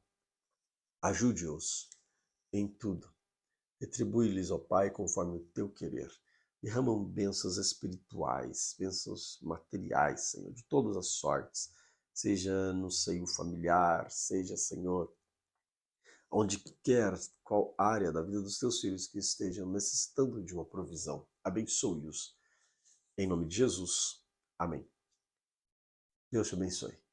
Ajude-os em tudo. Retribui-lhes, ó Pai, conforme o teu querer. Derramam bênçãos espirituais, bênçãos materiais, Senhor, de todas as sortes, seja no seio familiar, seja, Senhor, onde quer, qual área da vida dos teus filhos que estejam necessitando de uma provisão. Abençoe-os. Em nome de Jesus. Amém. Deus te abençoe.